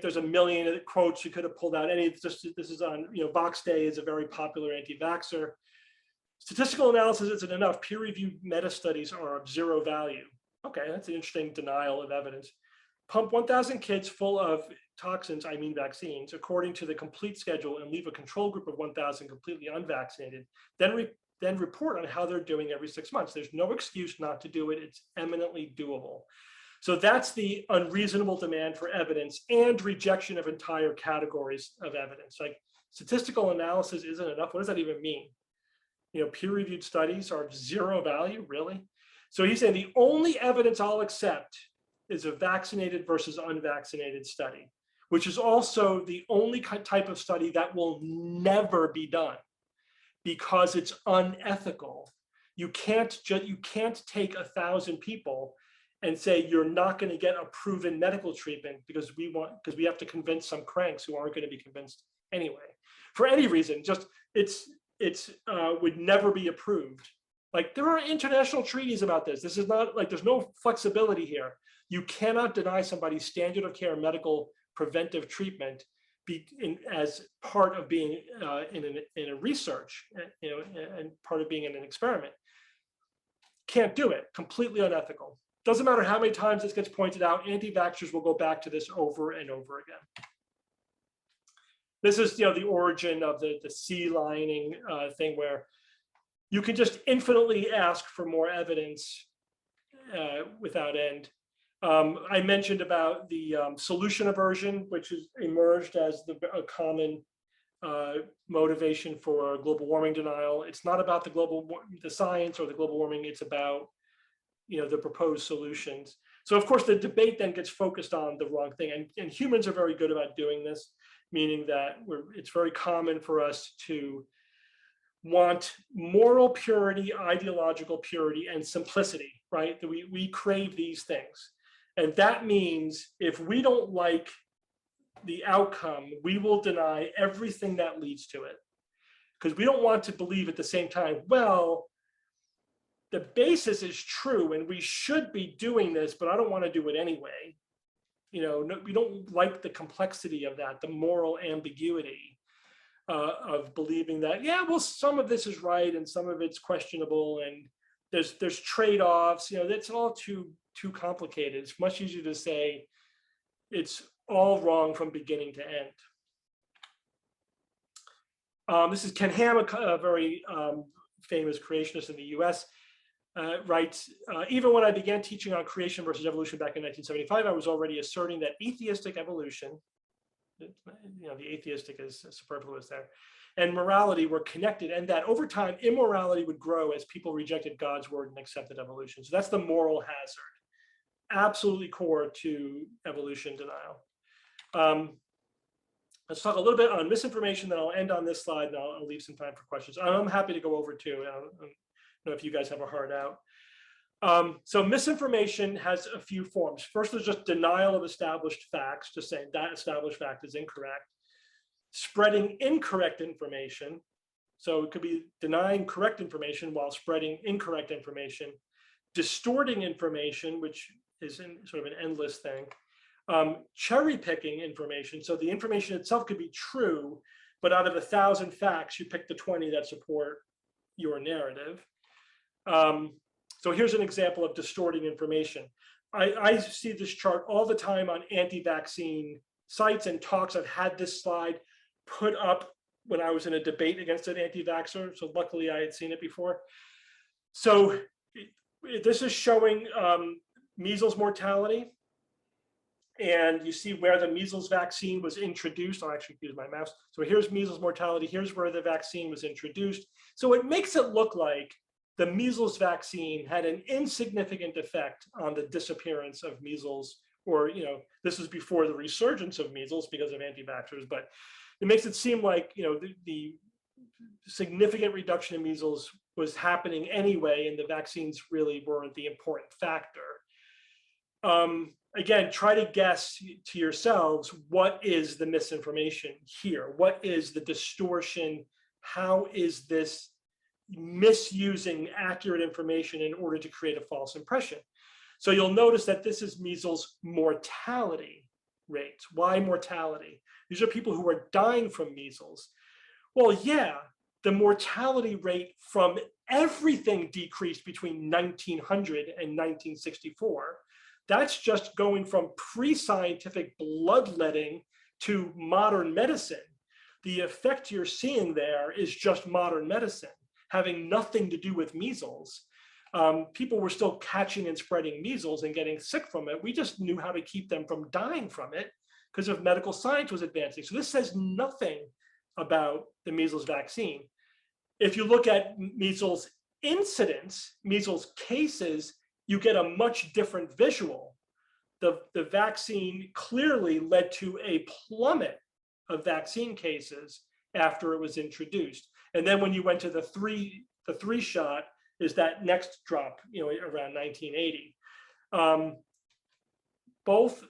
There's a million quotes you could have pulled out. This is on, Vox Day is a very popular anti-vaxxer. Statistical analysis isn't enough. Peer-reviewed meta-studies are of zero value. Okay, that's an interesting denial of evidence. Pump 1,000 kids full of toxins, I mean vaccines, according to the complete schedule, and leave a control group of 1,000 completely unvaccinated. Then report on how they're doing every 6 months. There's no excuse not to do it. It's eminently doable. So that's the unreasonable demand for evidence and rejection of entire categories of evidence. Like, statistical analysis isn't enough. What does that even mean? Peer-reviewed studies are of zero value, really? So he's saying the only evidence I'll accept is a vaccinated versus unvaccinated study, which is also the only type of study that will never be done because it's unethical. You can't take 1,000 people and say you're not going to get a proven medical treatment because we have to convince some cranks who aren't going to be convinced anyway. For any reason, just it's would never be approved. Like, there are international treaties about this. This is not like, there's no flexibility here. You cannot deny somebody standard of care medical preventive treatment as part of being in a research, and part of being in an experiment. Can't do it. Completely unethical. Doesn't matter how many times this gets pointed out. Anti-vaxxers will go back to this over and over again. This is, the origin of the sea lining thing, where you can just infinitely ask for more evidence without end. I mentioned about the solution aversion, which has emerged as a common motivation for global warming denial. It's not about the science or the global warming. It's about, the proposed solutions. So of course the debate then gets focused on the wrong thing, and humans are very good about doing this, meaning that it's very common for us to want moral purity, ideological purity, and simplicity, right? That we crave these things. And that means if we don't like the outcome, we will deny everything that leads to it. Because we don't want to believe at the same time, well, the basis is true and we should be doing this, but I don't want to do it anyway. We don't like the complexity of that, the moral ambiguity of believing that, yeah, well, some of this is right and some of it's questionable, and there's trade-offs. That's all too complicated. It's much easier to say it's all wrong from beginning to end. This is Ken Ham, a very famous creationist in the US, writes, even when I began teaching on creation versus evolution back in 1975, I was already asserting that atheistic evolution, the atheistic is superfluous there, and morality were connected, and that over time, immorality would grow as people rejected God's word and accepted evolution. So that's the moral hazard, absolutely core to evolution denial. Let's talk a little bit on misinformation, then I'll end on this slide, and I'll leave some time for questions. I'm happy to go over too. I don't know if you guys have a hard out. So misinformation has a few forms. First, there's just denial of established facts, just saying that established fact is incorrect. Spreading incorrect information. So it could be denying correct information while spreading incorrect information. Distorting information, which is sort of an endless thing. Cherry picking information. So the information itself could be true, but out of 1,000 facts, you pick the 20 that support your narrative. So here's an example of distorting information. I see this chart all the time on anti-vaccine sites and talks. I've had this slide put up when I was in a debate against an anti-vaxxer. So luckily I had seen it before. So this is showing measles mortality. And you see where the measles vaccine was introduced. I'll actually use my mouse. So here's measles mortality. Here's where the vaccine was introduced. So it makes it look like the measles vaccine had an insignificant effect on the disappearance of measles, or, this is before the resurgence of measles because of anti-vaxxers, but it makes it seem like, the significant reduction in measles was happening anyway, and the vaccines really weren't the important factor. Again, try to guess to yourselves, what is the misinformation here? What is the distortion? How is this misusing accurate information in order to create a false impression? So you'll notice that this is measles mortality rates. Why mortality? These are people who are dying from measles. Well, yeah, the mortality rate from everything decreased between 1900 and 1964. That's just going from pre-scientific bloodletting to modern medicine. The effect you're seeing there is just modern medicine, having nothing to do with measles. People were still catching and spreading measles and getting sick from it. We just knew how to keep them from dying from it because of medical science was advancing. So this says nothing about the measles vaccine. If you look at measles incidence, measles cases, you get a much different visual. The vaccine clearly led to a plummet of vaccine cases after it was introduced. And then when you went to the three shot is that next drop, around 1980. Both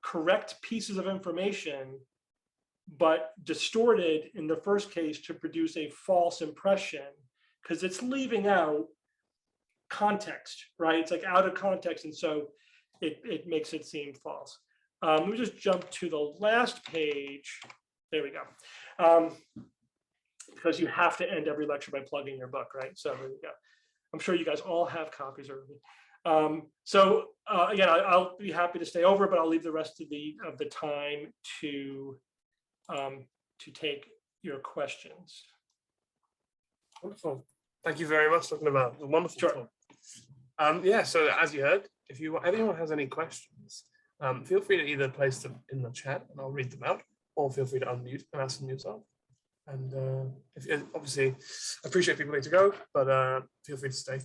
correct pieces of information, but distorted in the first case to produce a false impression, because it's leaving out context, right? It's like out of context, and so it makes it seem false. Let me just jump to the last page. There we go. Because you have to end every lecture by plugging your book, right? So there we go. I'm sure you guys all have copies already. Again, I'll be happy to stay over, but I'll leave the rest of the time to take your questions. Wonderful. Thank you very much, Dr. Novella. A wonderful talk. Yeah, so as you heard, if anyone has any questions, feel free to either place them in the chat and I'll read them out, or feel free to unmute and ask them yourself. And obviously, I appreciate people need to go, but feel free to stay.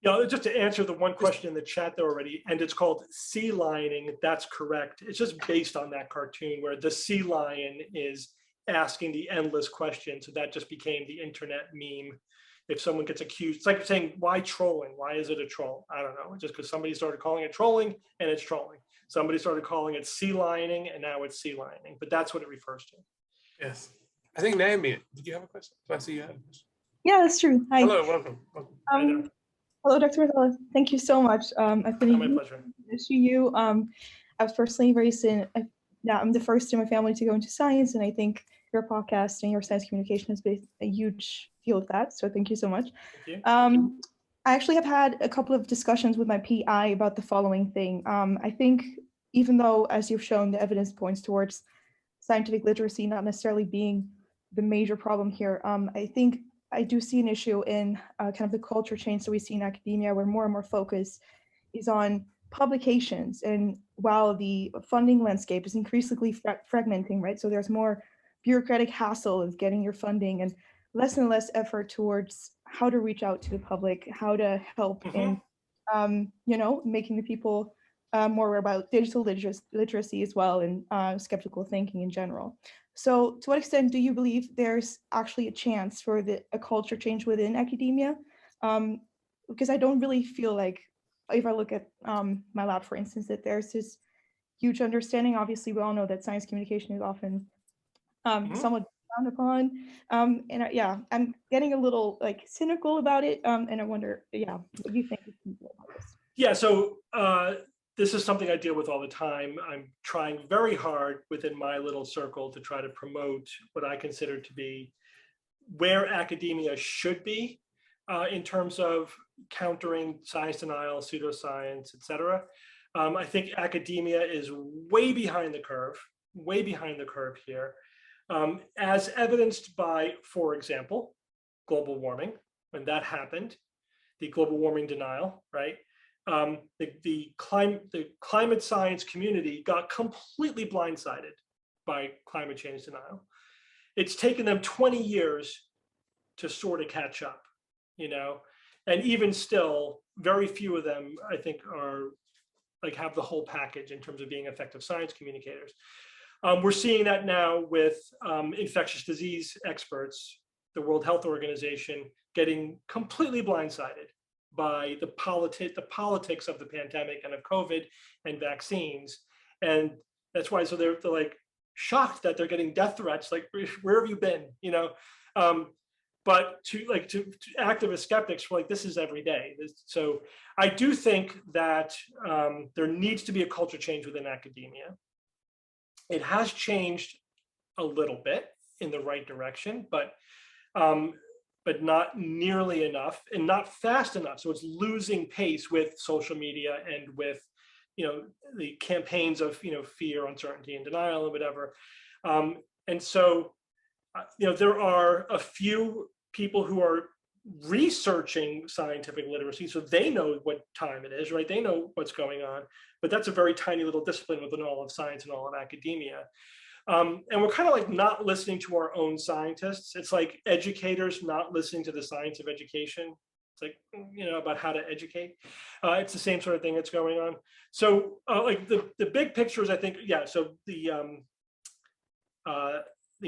Yeah, just to answer the one question in the chat there already, and it's called sea lioning. That's correct. It's just based on that cartoon where the sea lion is asking the endless question. So that just became the internet meme. If someone gets accused, it's like saying, why trolling? Why is it a troll? I don't know. Just because somebody started calling it trolling and it's trolling. Somebody started calling it sea lioning and now it's sea lioning. But that's what it refers to. Yes. I think Naomi, did you have a question? I see you had a question. Yeah, that's true. Hi. Hello, welcome. Hello, Dr. Novella. Thank you so much. I've been my pleasure. To you. I was personally raised in, I'm the first in my family to go into science, and I think your podcast and your science communication has been a huge deal of that. So thank you so much. Thank you. I actually have had a couple of discussions with my PI about the following thing. I think even though, as you've shown, the evidence points towards scientific literacy not necessarily being the major problem here, I think I do see an issue in kind of the culture change that we see in academia, where more and more focus is on publications. And while the funding landscape is increasingly fragmenting, right? So there's more bureaucratic hassle of getting your funding and less effort towards how to reach out to the public, how to help in, making the people more aware about digital literacy as well, and skeptical thinking in general. So to what extent do you believe there's actually a chance for a culture change within academia? Because I don't really feel like, if I look at my lab, for instance, that there's this huge understanding. Obviously, we all know that science communication is often somewhat frowned upon. I'm getting a little cynical about it. And I wonder, what do you think about this? Yeah, so this is something I deal with all the time. I'm trying very hard within my little circle to try to promote what I consider to be where academia should be in terms of countering science denial, pseudoscience, et cetera. I think academia is way behind the curve here, as evidenced by, for example, global warming. When that happened, the global warming denial, right? The climate science community got completely blindsided by climate change denial. It's taken them 20 years to sort of catch up, and even still, very few of them, I think, are have the whole package in terms of being effective science communicators. We're seeing that now with infectious disease experts, the World Health Organization getting completely blindsided by the politics of the pandemic and of COVID and vaccines. And that's why, so they're shocked that they're getting death threats, where have you been, but to activist skeptics, this is every day. So I do think that there needs to be a culture change within academia. It has changed a little bit in the right direction, but not nearly enough and not fast enough. So it's losing pace with social media and with, the campaigns of, fear, uncertainty, and denial and whatever. And so, there are a few people who are researching scientific literacy, so they know what time it is, right? They know what's going on, but that's a very tiny little discipline within all of science and all of academia. And we're kind of not listening to our own scientists. It's like educators not listening to the science of education. It's about how to educate. It's the same sort of thing that's going on. So the big picture is, I think, so the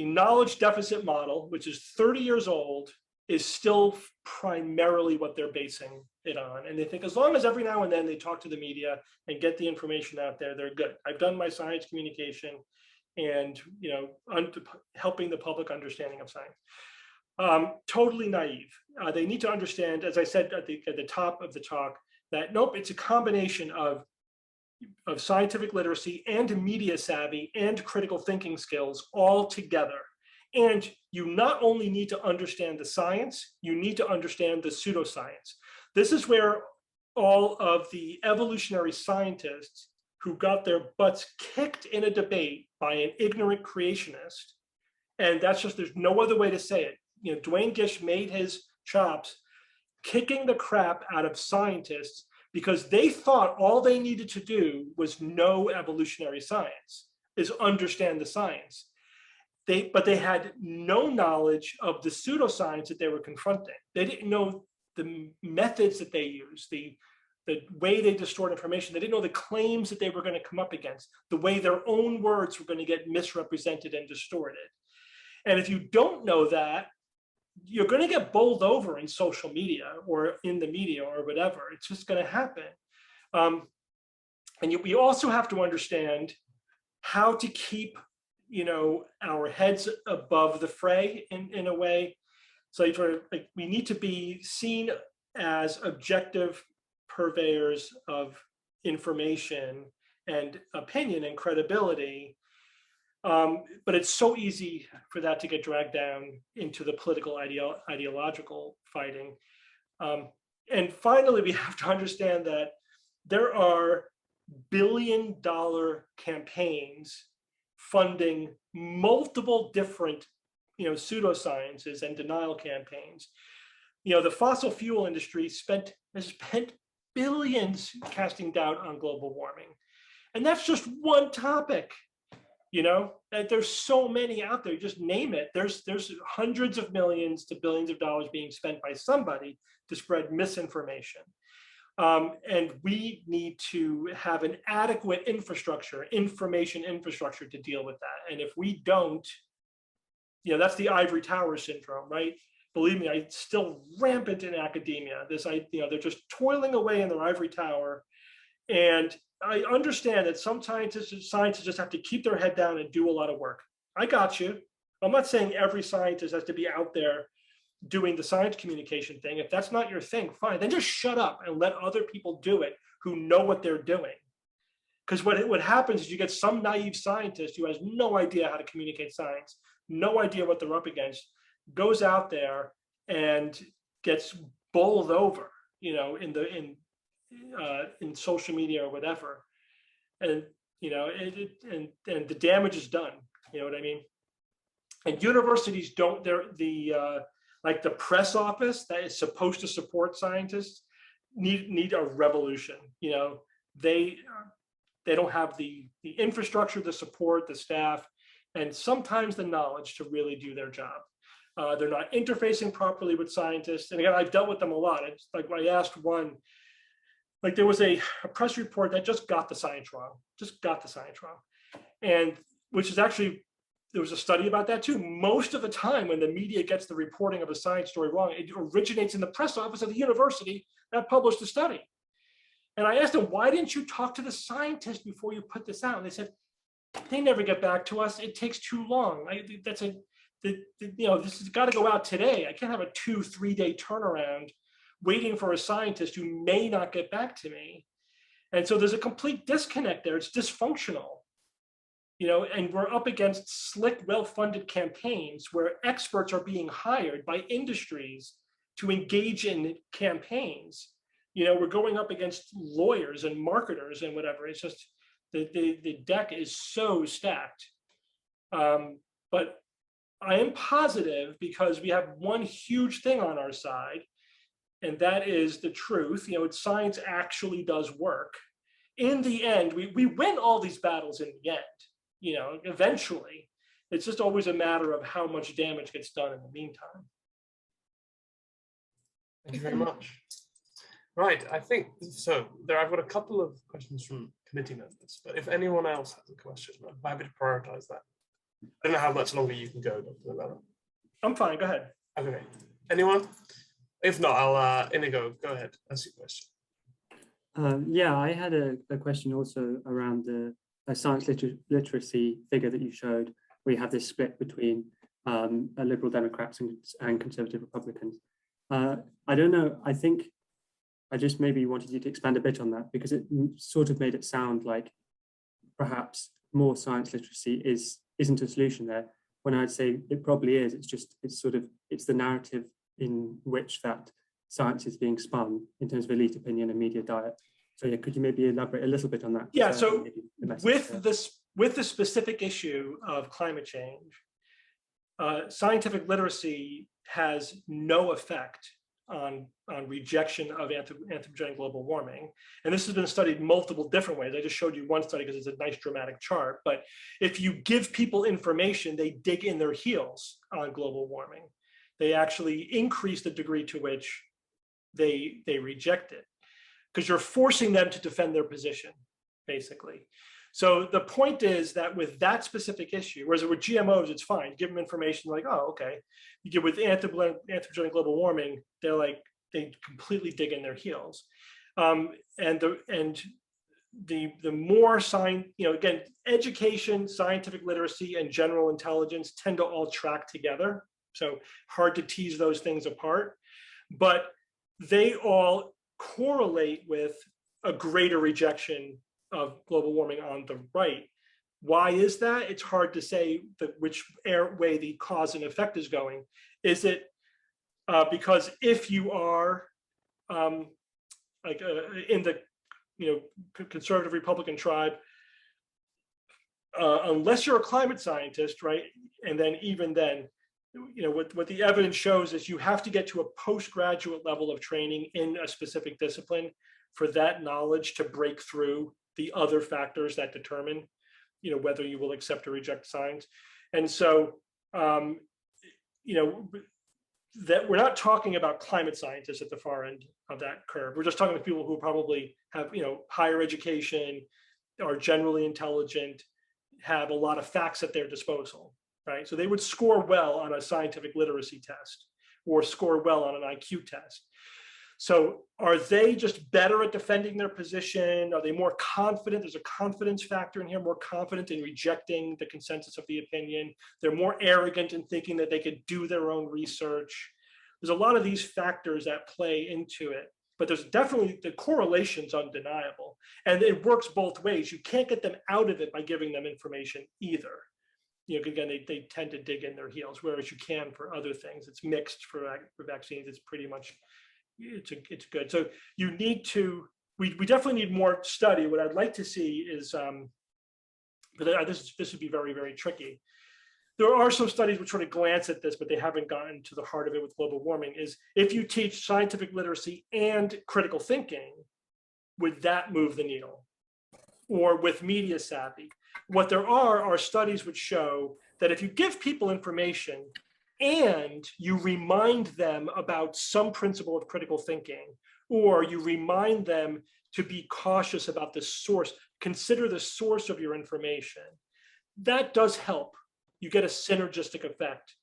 knowledge deficit model, which is 30 years old, is still primarily what they're basing it on. And they think as long as every now and then they talk to the media and get the information out there, they're good. I've done my science communication and helping the public understanding of science. Totally naive. They need to understand, as I said at the top of the talk, that nope, it's a combination of scientific literacy and media savvy and critical thinking skills all together. And you not only need to understand the science, you need to understand the pseudoscience. This is where all of the evolutionary scientists who got their butts kicked in a debate by an ignorant creationist, and that's just, there's no other way to say it. Dwayne Gish made his chops kicking the crap out of scientists because they thought all they needed to do was know evolutionary science, is understand the science. but they had no knowledge of the pseudoscience that they were confronting. They didn't know the methods that they used, the way they distort information. They didn't know the claims that they were going to come up against, the way their own words were going to get misrepresented and distorted. And if you don't know that, you're going to get bowled over in social media or in the media or whatever. It's just going to happen. And we also have to understand how to keep, our heads above the fray in a way. So we need to be seen as objective purveyors of information and opinion and credibility. But it's so easy for that to get dragged down into the political ideological fighting. And finally, we have to understand that there are billion-dollar campaigns funding multiple different pseudosciences and denial campaigns. The fossil fuel industry has spent billions casting doubt on global warming. And that's just one topic. There's so many out there, just name it. There's hundreds of millions to billions of dollars being spent by somebody to spread misinformation. And we need to have an adequate information infrastructure to deal with that. And if we don't, that's the ivory tower syndrome, right? Believe me, it's still rampant in academia. They're just toiling away in their ivory tower. And I understand that some scientists just have to keep their head down and do a lot of work. I got you. I'm not saying every scientist has to be out there doing the science communication thing. If that's not your thing, fine. Then just shut up and let other people do it who know what they're doing. Because what happens is you get some naive scientist who has no idea how to communicate science, no idea what they're up against, goes out there and gets bowled over, in social media or whatever, and and the damage is done. You know what I mean? And universities don't. Like the press office that is supposed to support scientists need a revolution. They don't have the infrastructure, the support, the staff, and sometimes the knowledge to really do their job. They're not interfacing properly with scientists. And again, I've dealt with them a lot. It's like when I asked one, like there was a press report that just got the science wrong, and which is actually, there was a study about that too. Most of the time when the media gets the reporting of a science story wrong, it originates in the press office of the university that published the study. And I asked them, why didn't you talk to the scientist before you put this out? And they said, they never get back to us. It takes too long. This has got to go out today. I can't have a 2-3 day turnaround waiting for a scientist who may not get back to me. And so there's a complete disconnect there. It's dysfunctional. And we're up against slick, well-funded campaigns where experts are being hired by industries to engage in campaigns. We're going up against lawyers and marketers and whatever. It's just the deck is so stacked. But I am positive because we have one huge thing on our side, and that is the truth. Science actually does work. In the end, we win all these battles in the end. Eventually, it's just always a matter of how much damage gets done in the meantime. Thank you very much. Right, I think so. I've got a couple of questions from committee members, but if anyone else has a question, I'm happy to prioritize that. I don't know how much longer you can go, Dr. Novella. I'm fine, go ahead. Okay, anyone? If not, I'll, Inigo, go ahead, ask your question. Yeah, I had a question also around the science literacy figure that you showed, where you have this split between liberal Democrats and conservative Republicans. I don't know, I think I just maybe wanted you to expand a bit on that, because it sort of made it sound like perhaps more science literacy isn't a solution there, when I'd say it probably is. It's the narrative in which that science is being spun in terms of elite opinion and media diet. So yeah, could you maybe elaborate a little bit on that? Yeah, so with the specific issue of climate change, scientific literacy has no effect rejection of anthropogenic global warming. And this has been studied multiple different ways. I just showed you one study because it's a nice dramatic chart. But if you give people information, they dig in their heels on global warming. They actually increase the degree to which they reject it, because you're forcing them to defend their position, basically. So the point is that with that specific issue, whereas with GMOs, it's fine. Give them information like, oh, okay. You get with anthropogenic global warming, they completely dig in their heels. And the more again, education, scientific literacy, and general intelligence tend to all track together. So hard to tease those things apart, but they all correlate with a greater rejection of global warming on the right. Why is that? It's hard to say which way the cause and effect is going. Is it because if you are in the conservative Republican tribe, unless you're a climate scientist, right? And then even then, what the evidence shows is you have to get to a postgraduate level of training in a specific discipline for that knowledge to break through the other factors that determine, whether you will accept or reject science. And so, that we're not talking about climate scientists at the far end of that curve. We're just talking about people who probably have, higher education, are generally intelligent, have a lot of facts at their disposal, right? So they would score well on a scientific literacy test or score well on an IQ test. So are they just better at defending their position? Are they more confident? There's a confidence factor in here, more confident in rejecting the consensus of the opinion. They're more arrogant in thinking that they could do their own research. There's a lot of these factors that play into it, but there's definitely, the correlation's undeniable. And it works both ways. You can't get them out of it by giving them information either. Again, they tend to dig in their heels, whereas you can for other things. It's mixed for vaccines. It's pretty much, it's good. So you need to, we definitely need more study. What I'd like to see is, but this would be very, very tricky. There are some studies which sort of glance at this, but they haven't gotten to the heart of it with global warming, is if you teach scientific literacy and critical thinking, would that move the needle? Or with media savvy? What there are studies which show that if you give people information and you remind them about some principle of critical thinking, or you remind them to be cautious about the source, consider the source of your information, that does help. You get a synergistic effect,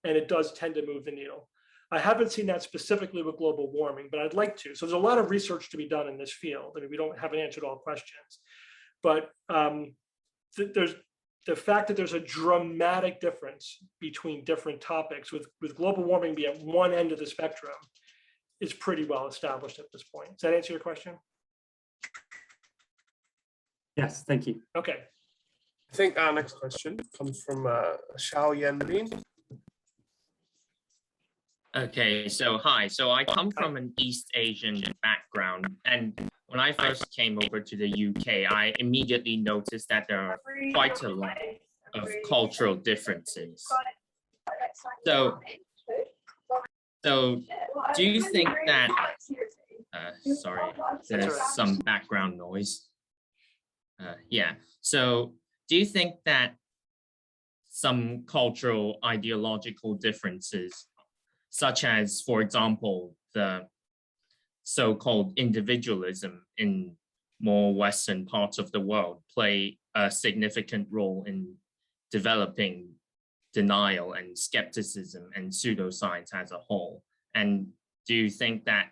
and it does tend to move the needle. I haven't seen that specifically with global warming, but I'd like to. So there's a lot of research to be done in this field. I mean, we haven't answered all questions, but there's the fact that there's a dramatic difference between different topics with global warming being at one end of the spectrum is pretty well established at this point. Does that answer your question? Yes, thank you. Okay. I think our next question comes from Xiao Yanbin. Okay, so hi. So I come from an East Asian background, and when I first came over to the UK, I immediately noticed that there are quite a lot of cultural differences. So do you think that, sorry, there's some background noise. Yeah, so do you think that some cultural ideological differences, such as, for example, the so-called individualism in more Western parts of the world, play a significant role in developing denial and skepticism and pseudoscience as a whole? And do you think that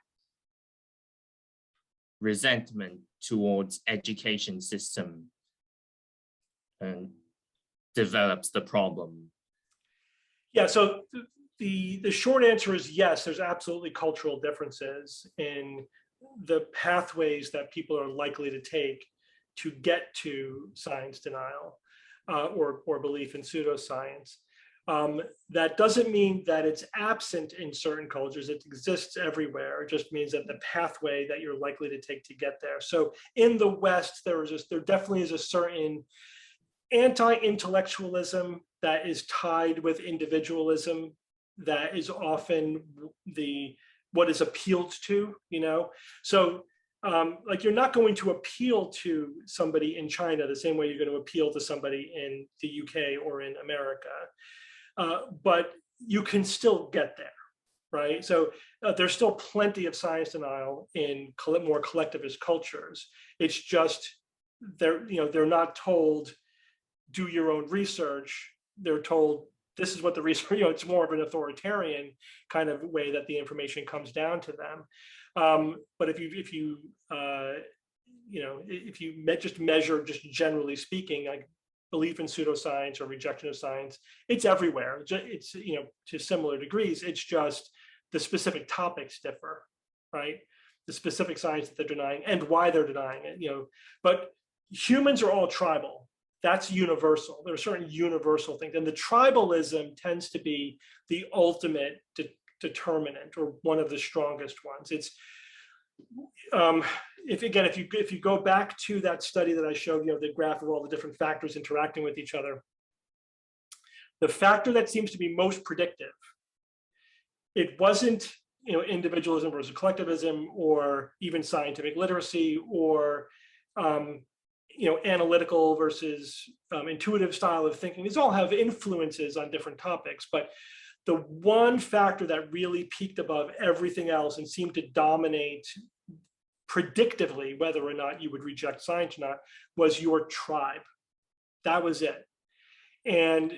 resentment towards education system develops the problem? Yeah, so the short answer is yes, there's absolutely cultural differences in the pathways that people are likely to take to get to science denial or belief in pseudoscience. That doesn't mean that it's absent in certain cultures. It exists everywhere. It just means that the pathway that you're likely to take to get there. So in the West, there definitely is a certain anti-intellectualism that is tied with individualism that is often what is appealed to, So like you're not going to appeal to somebody in China the same way you're going to appeal to somebody in the UK or in America, but you can still get there, right? So there's still plenty of science denial in more collectivist cultures. It's just they're not told do your own research. They're told this is what the research, it's more of an authoritarian kind of way that the information comes down to them. But if you just measure, just generally speaking, like belief in pseudoscience or rejection of science, it's everywhere. It's to similar degrees. It's just the specific topics differ, right? The specific science that they're denying and why they're denying it. But humans are all tribal. That's universal. There are certain universal things, and the tribalism tends to be the ultimate determinant, or one of the strongest ones. It's if you go back to that study that I showed, the graph of all the different factors interacting with each other, the factor that seems to be most predictive, it wasn't individualism versus collectivism, or even scientific literacy, or analytical versus intuitive style of thinking. These all have influences on different topics, but the one factor that really peaked above everything else and seemed to dominate predictively whether or not you would reject science or not was your tribe. That was it. And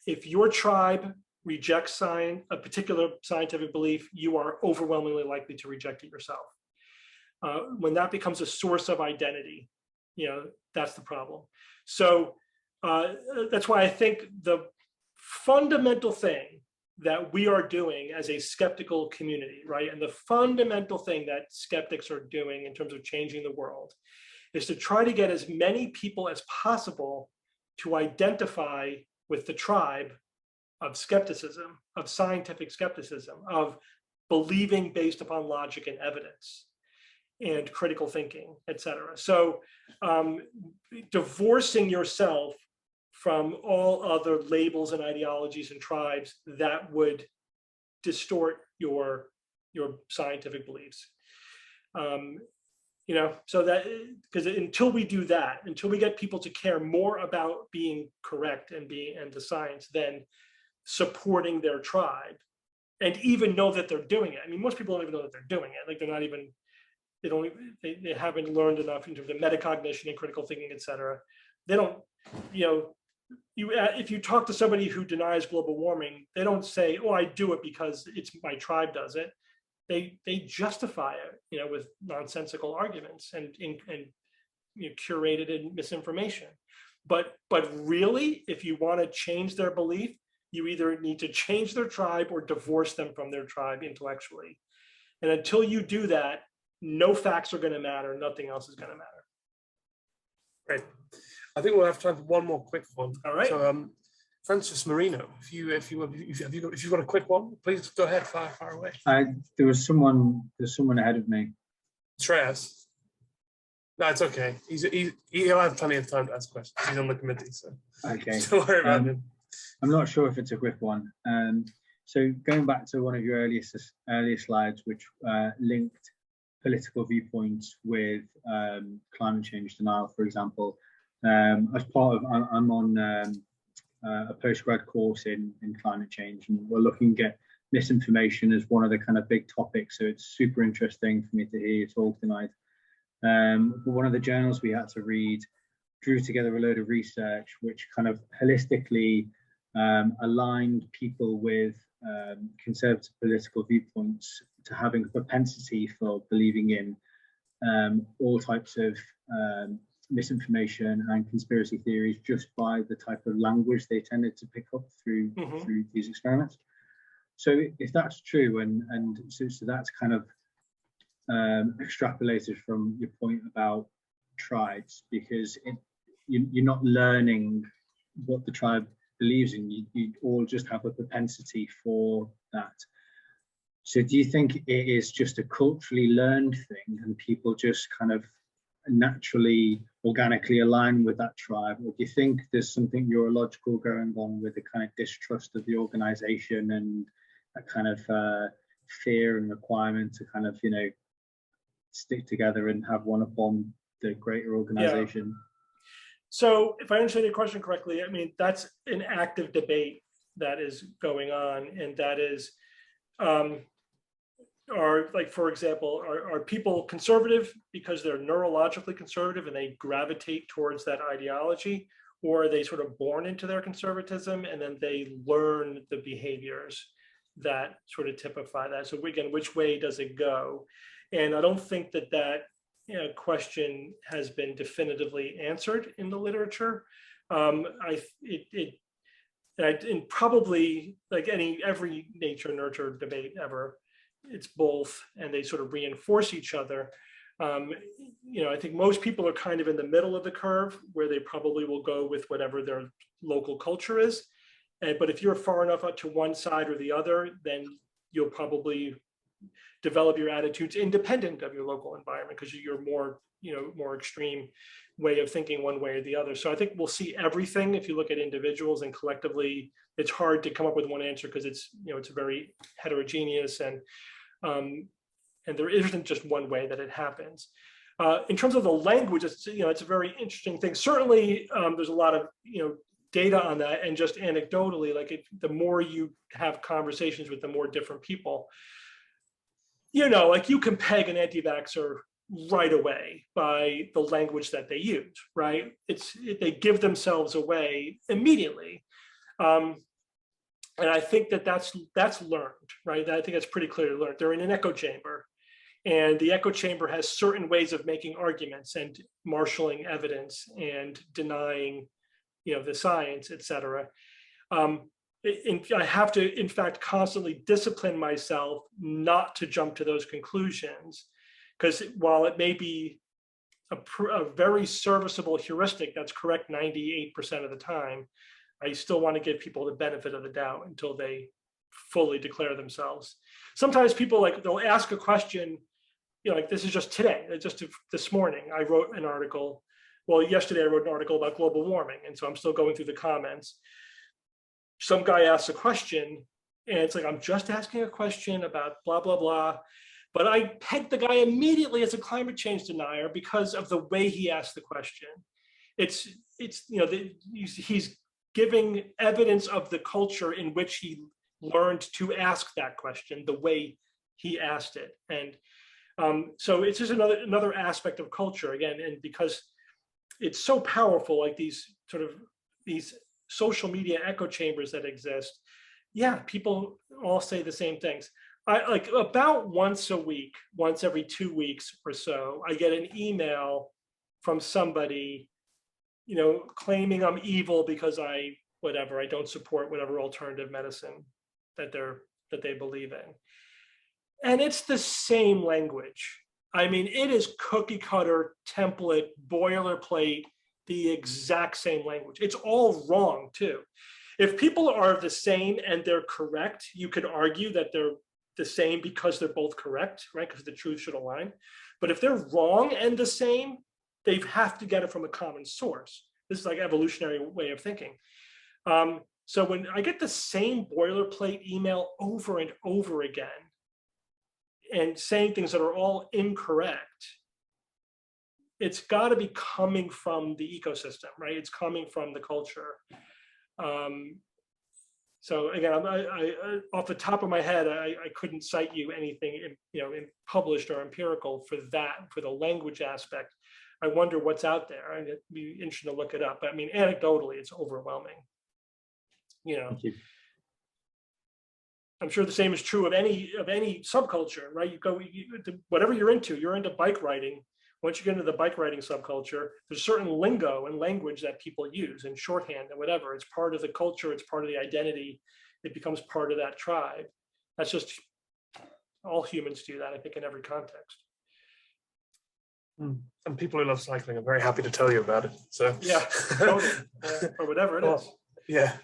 if your tribe rejects a particular scientific belief, you are overwhelmingly likely to reject it yourself. When that becomes a source of identity, that's the problem. So that's why I think the fundamental thing that we are doing as a skeptical community, right? And the fundamental thing that skeptics are doing in terms of changing the world is to try to get as many people as possible to identify with the tribe of skepticism, of scientific skepticism, of believing based upon logic and evidence and critical thinking, et cetera. So divorcing yourself from all other labels and ideologies and tribes that would distort your scientific beliefs. So that, because until we do that, until we get people to care more about being correct and the science than supporting their tribe, and even know that they're doing it. I mean, most people don't even know that they're doing it. Like they're not even, they haven't learned enough in terms of metacognition and critical thinking, et cetera. They don't, if you talk to somebody who denies global warming, they don't say, "Oh, I do it because it's my tribe does it." They justify it, with nonsensical arguments and curated misinformation. But really, if you want to change their belief, you either need to change their tribe or divorce them from their tribe intellectually. And until you do that, no facts are going to matter. Nothing else is going to matter. Great. I think we'll have time for one more quick one. All right. So, Francis Marino, if you've got a quick one, please go ahead, far away. There's someone ahead of me. Shreyas. No, it's okay. He'll have plenty of time to ask questions. He's on the committee, so Okay. don't worry about him. I'm not sure if it's a quick one. So going back to one of your earlier slides, which linked political viewpoints with climate change denial, for example. As part of, I'm on a postgrad course in climate change, and we're looking at misinformation as one of the kind of big topics. So it's super interesting for me to hear you talk tonight. But one of the journals we had to read drew together a load of research which kind of holistically aligned people with conservative political viewpoints to having a propensity for believing in all types of misinformation and conspiracy theories just by the type of language they tended to pick up through these experiments. So if that's true, and so that's kind of extrapolated from your point about tribes, because you're not learning what the tribe believes in, you all just have a propensity for that. So do you think it is just a culturally learned thing and people just kind of naturally, organically align with that tribe, or do you think there's something neurological going on with the kind of distrust of the organization and that kind of fear and requirement to kind of, you know, stick together and have one upon the greater organization? So if I understand your question correctly, I mean, that's an active debate that is going on, and that is, are, like, for example, are people conservative because they're neurologically conservative and they gravitate towards that ideology, or are they sort of born into their conservatism and then they learn the behaviors that sort of typify that? So again, which way does it go? And I don't think that that question has been definitively answered in the literature. And probably like every nature nurture debate ever, it's both, and they sort of reinforce each other. You know, I think most people are kind of in the middle of the curve, where they probably will go with whatever their local culture is. But if you're far enough out to one side or the other, then you'll probably develop your attitudes independent of your local environment, because you're more, you know, more extreme way of thinking one way or the other. So I think we'll see everything if you look at individuals, and collectively it's hard to come up with one answer, because it's, you know, it's very heterogeneous, and there isn't just one way that it happens. In terms of the language, it's, you know, it's a very interesting thing. Certainly, there's a lot of, you know, data on that, and just anecdotally, like the more you have conversations with the more different people, you know, like you can peg an anti-vaxxer right away by the language that they use, right? They give themselves away immediately. And I think that that's learned, right? I think that's pretty clearly learned. They're in an echo chamber, and the echo chamber has certain ways of making arguments and marshaling evidence and denying, you know, the science, et cetera. I have to, in fact, constantly discipline myself not to jump to those conclusions, because while it may be a very serviceable heuristic that's correct 98% of the time, I still want to give people the benefit of the doubt until they fully declare themselves. Sometimes people, like, they'll ask a question, you know, like this is just today, just this morning, I wrote an article. Well, yesterday I wrote an article about global warming, and so I'm still going through the comments. Some guy asks a question, and it's like, I'm just asking a question about blah, blah, blah. But I pegged the guy immediately as a climate change denier because of the way he asked the question. It's you know, he's giving evidence of the culture in which he learned to ask that question, the way he asked it. And so it's just another aspect of culture, again, and because it's so powerful, like these social media echo chambers that exist. Yeah, people all say the same things. I like about once a week, once every 2 weeks or so, I get an email from somebody, you know, claiming I'm evil because I don't support whatever alternative medicine that they believe in. And it's the same language. I mean, it is cookie cutter, template, boilerplate, the exact same language. It's all wrong too. If people are the same and they're correct, you could argue that they're the same because they're both correct, right? Because the truth should align. But if they're wrong and the same, they have to get it from a common source. This is like evolutionary way of thinking. So when I get the same boilerplate email over and over again and saying things that are all incorrect, it's got to be coming from the ecosystem, right? It's coming from the culture. So again, I off the top of my head, I couldn't cite you anything, in published or empirical for that, for the language aspect. I wonder what's out there. I'd be interested to look it up. But I mean, anecdotally, it's overwhelming. Thank you. I'm sure the same is true of any subculture, right? Whatever you're into bike riding. Once you get into the bike riding subculture, there's certain lingo and language that people use, and shorthand and whatever. It's part of the culture. It's part of the identity. It becomes part of that tribe. That's just, all humans do that, I think, in every context. And people who love cycling are very happy to tell you about it. So yeah, totally. Or whatever it is. Yeah.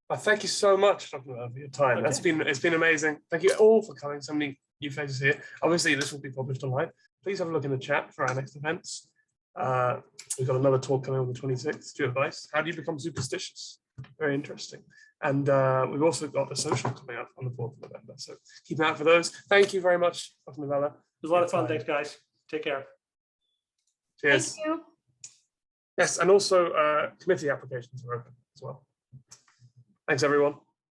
Well, thank you so much, Dr. Novella, for your time. Okay. It's been amazing. Thank you all for coming. So many new faces here. Obviously, this will be published online. Please have a look in the chat for our next events. We've got another talk coming on the 26th. Do you advise? How do you become superstitious? Very interesting. And we've also got the social coming up on the 4th of November. So keep an eye out for those. Thank you very much, Dr. Novella. It was a lot of fun. Thanks, guys. Take care. Cheers. Thank you. Yes, and also committee applications are open as well. Thanks, everyone.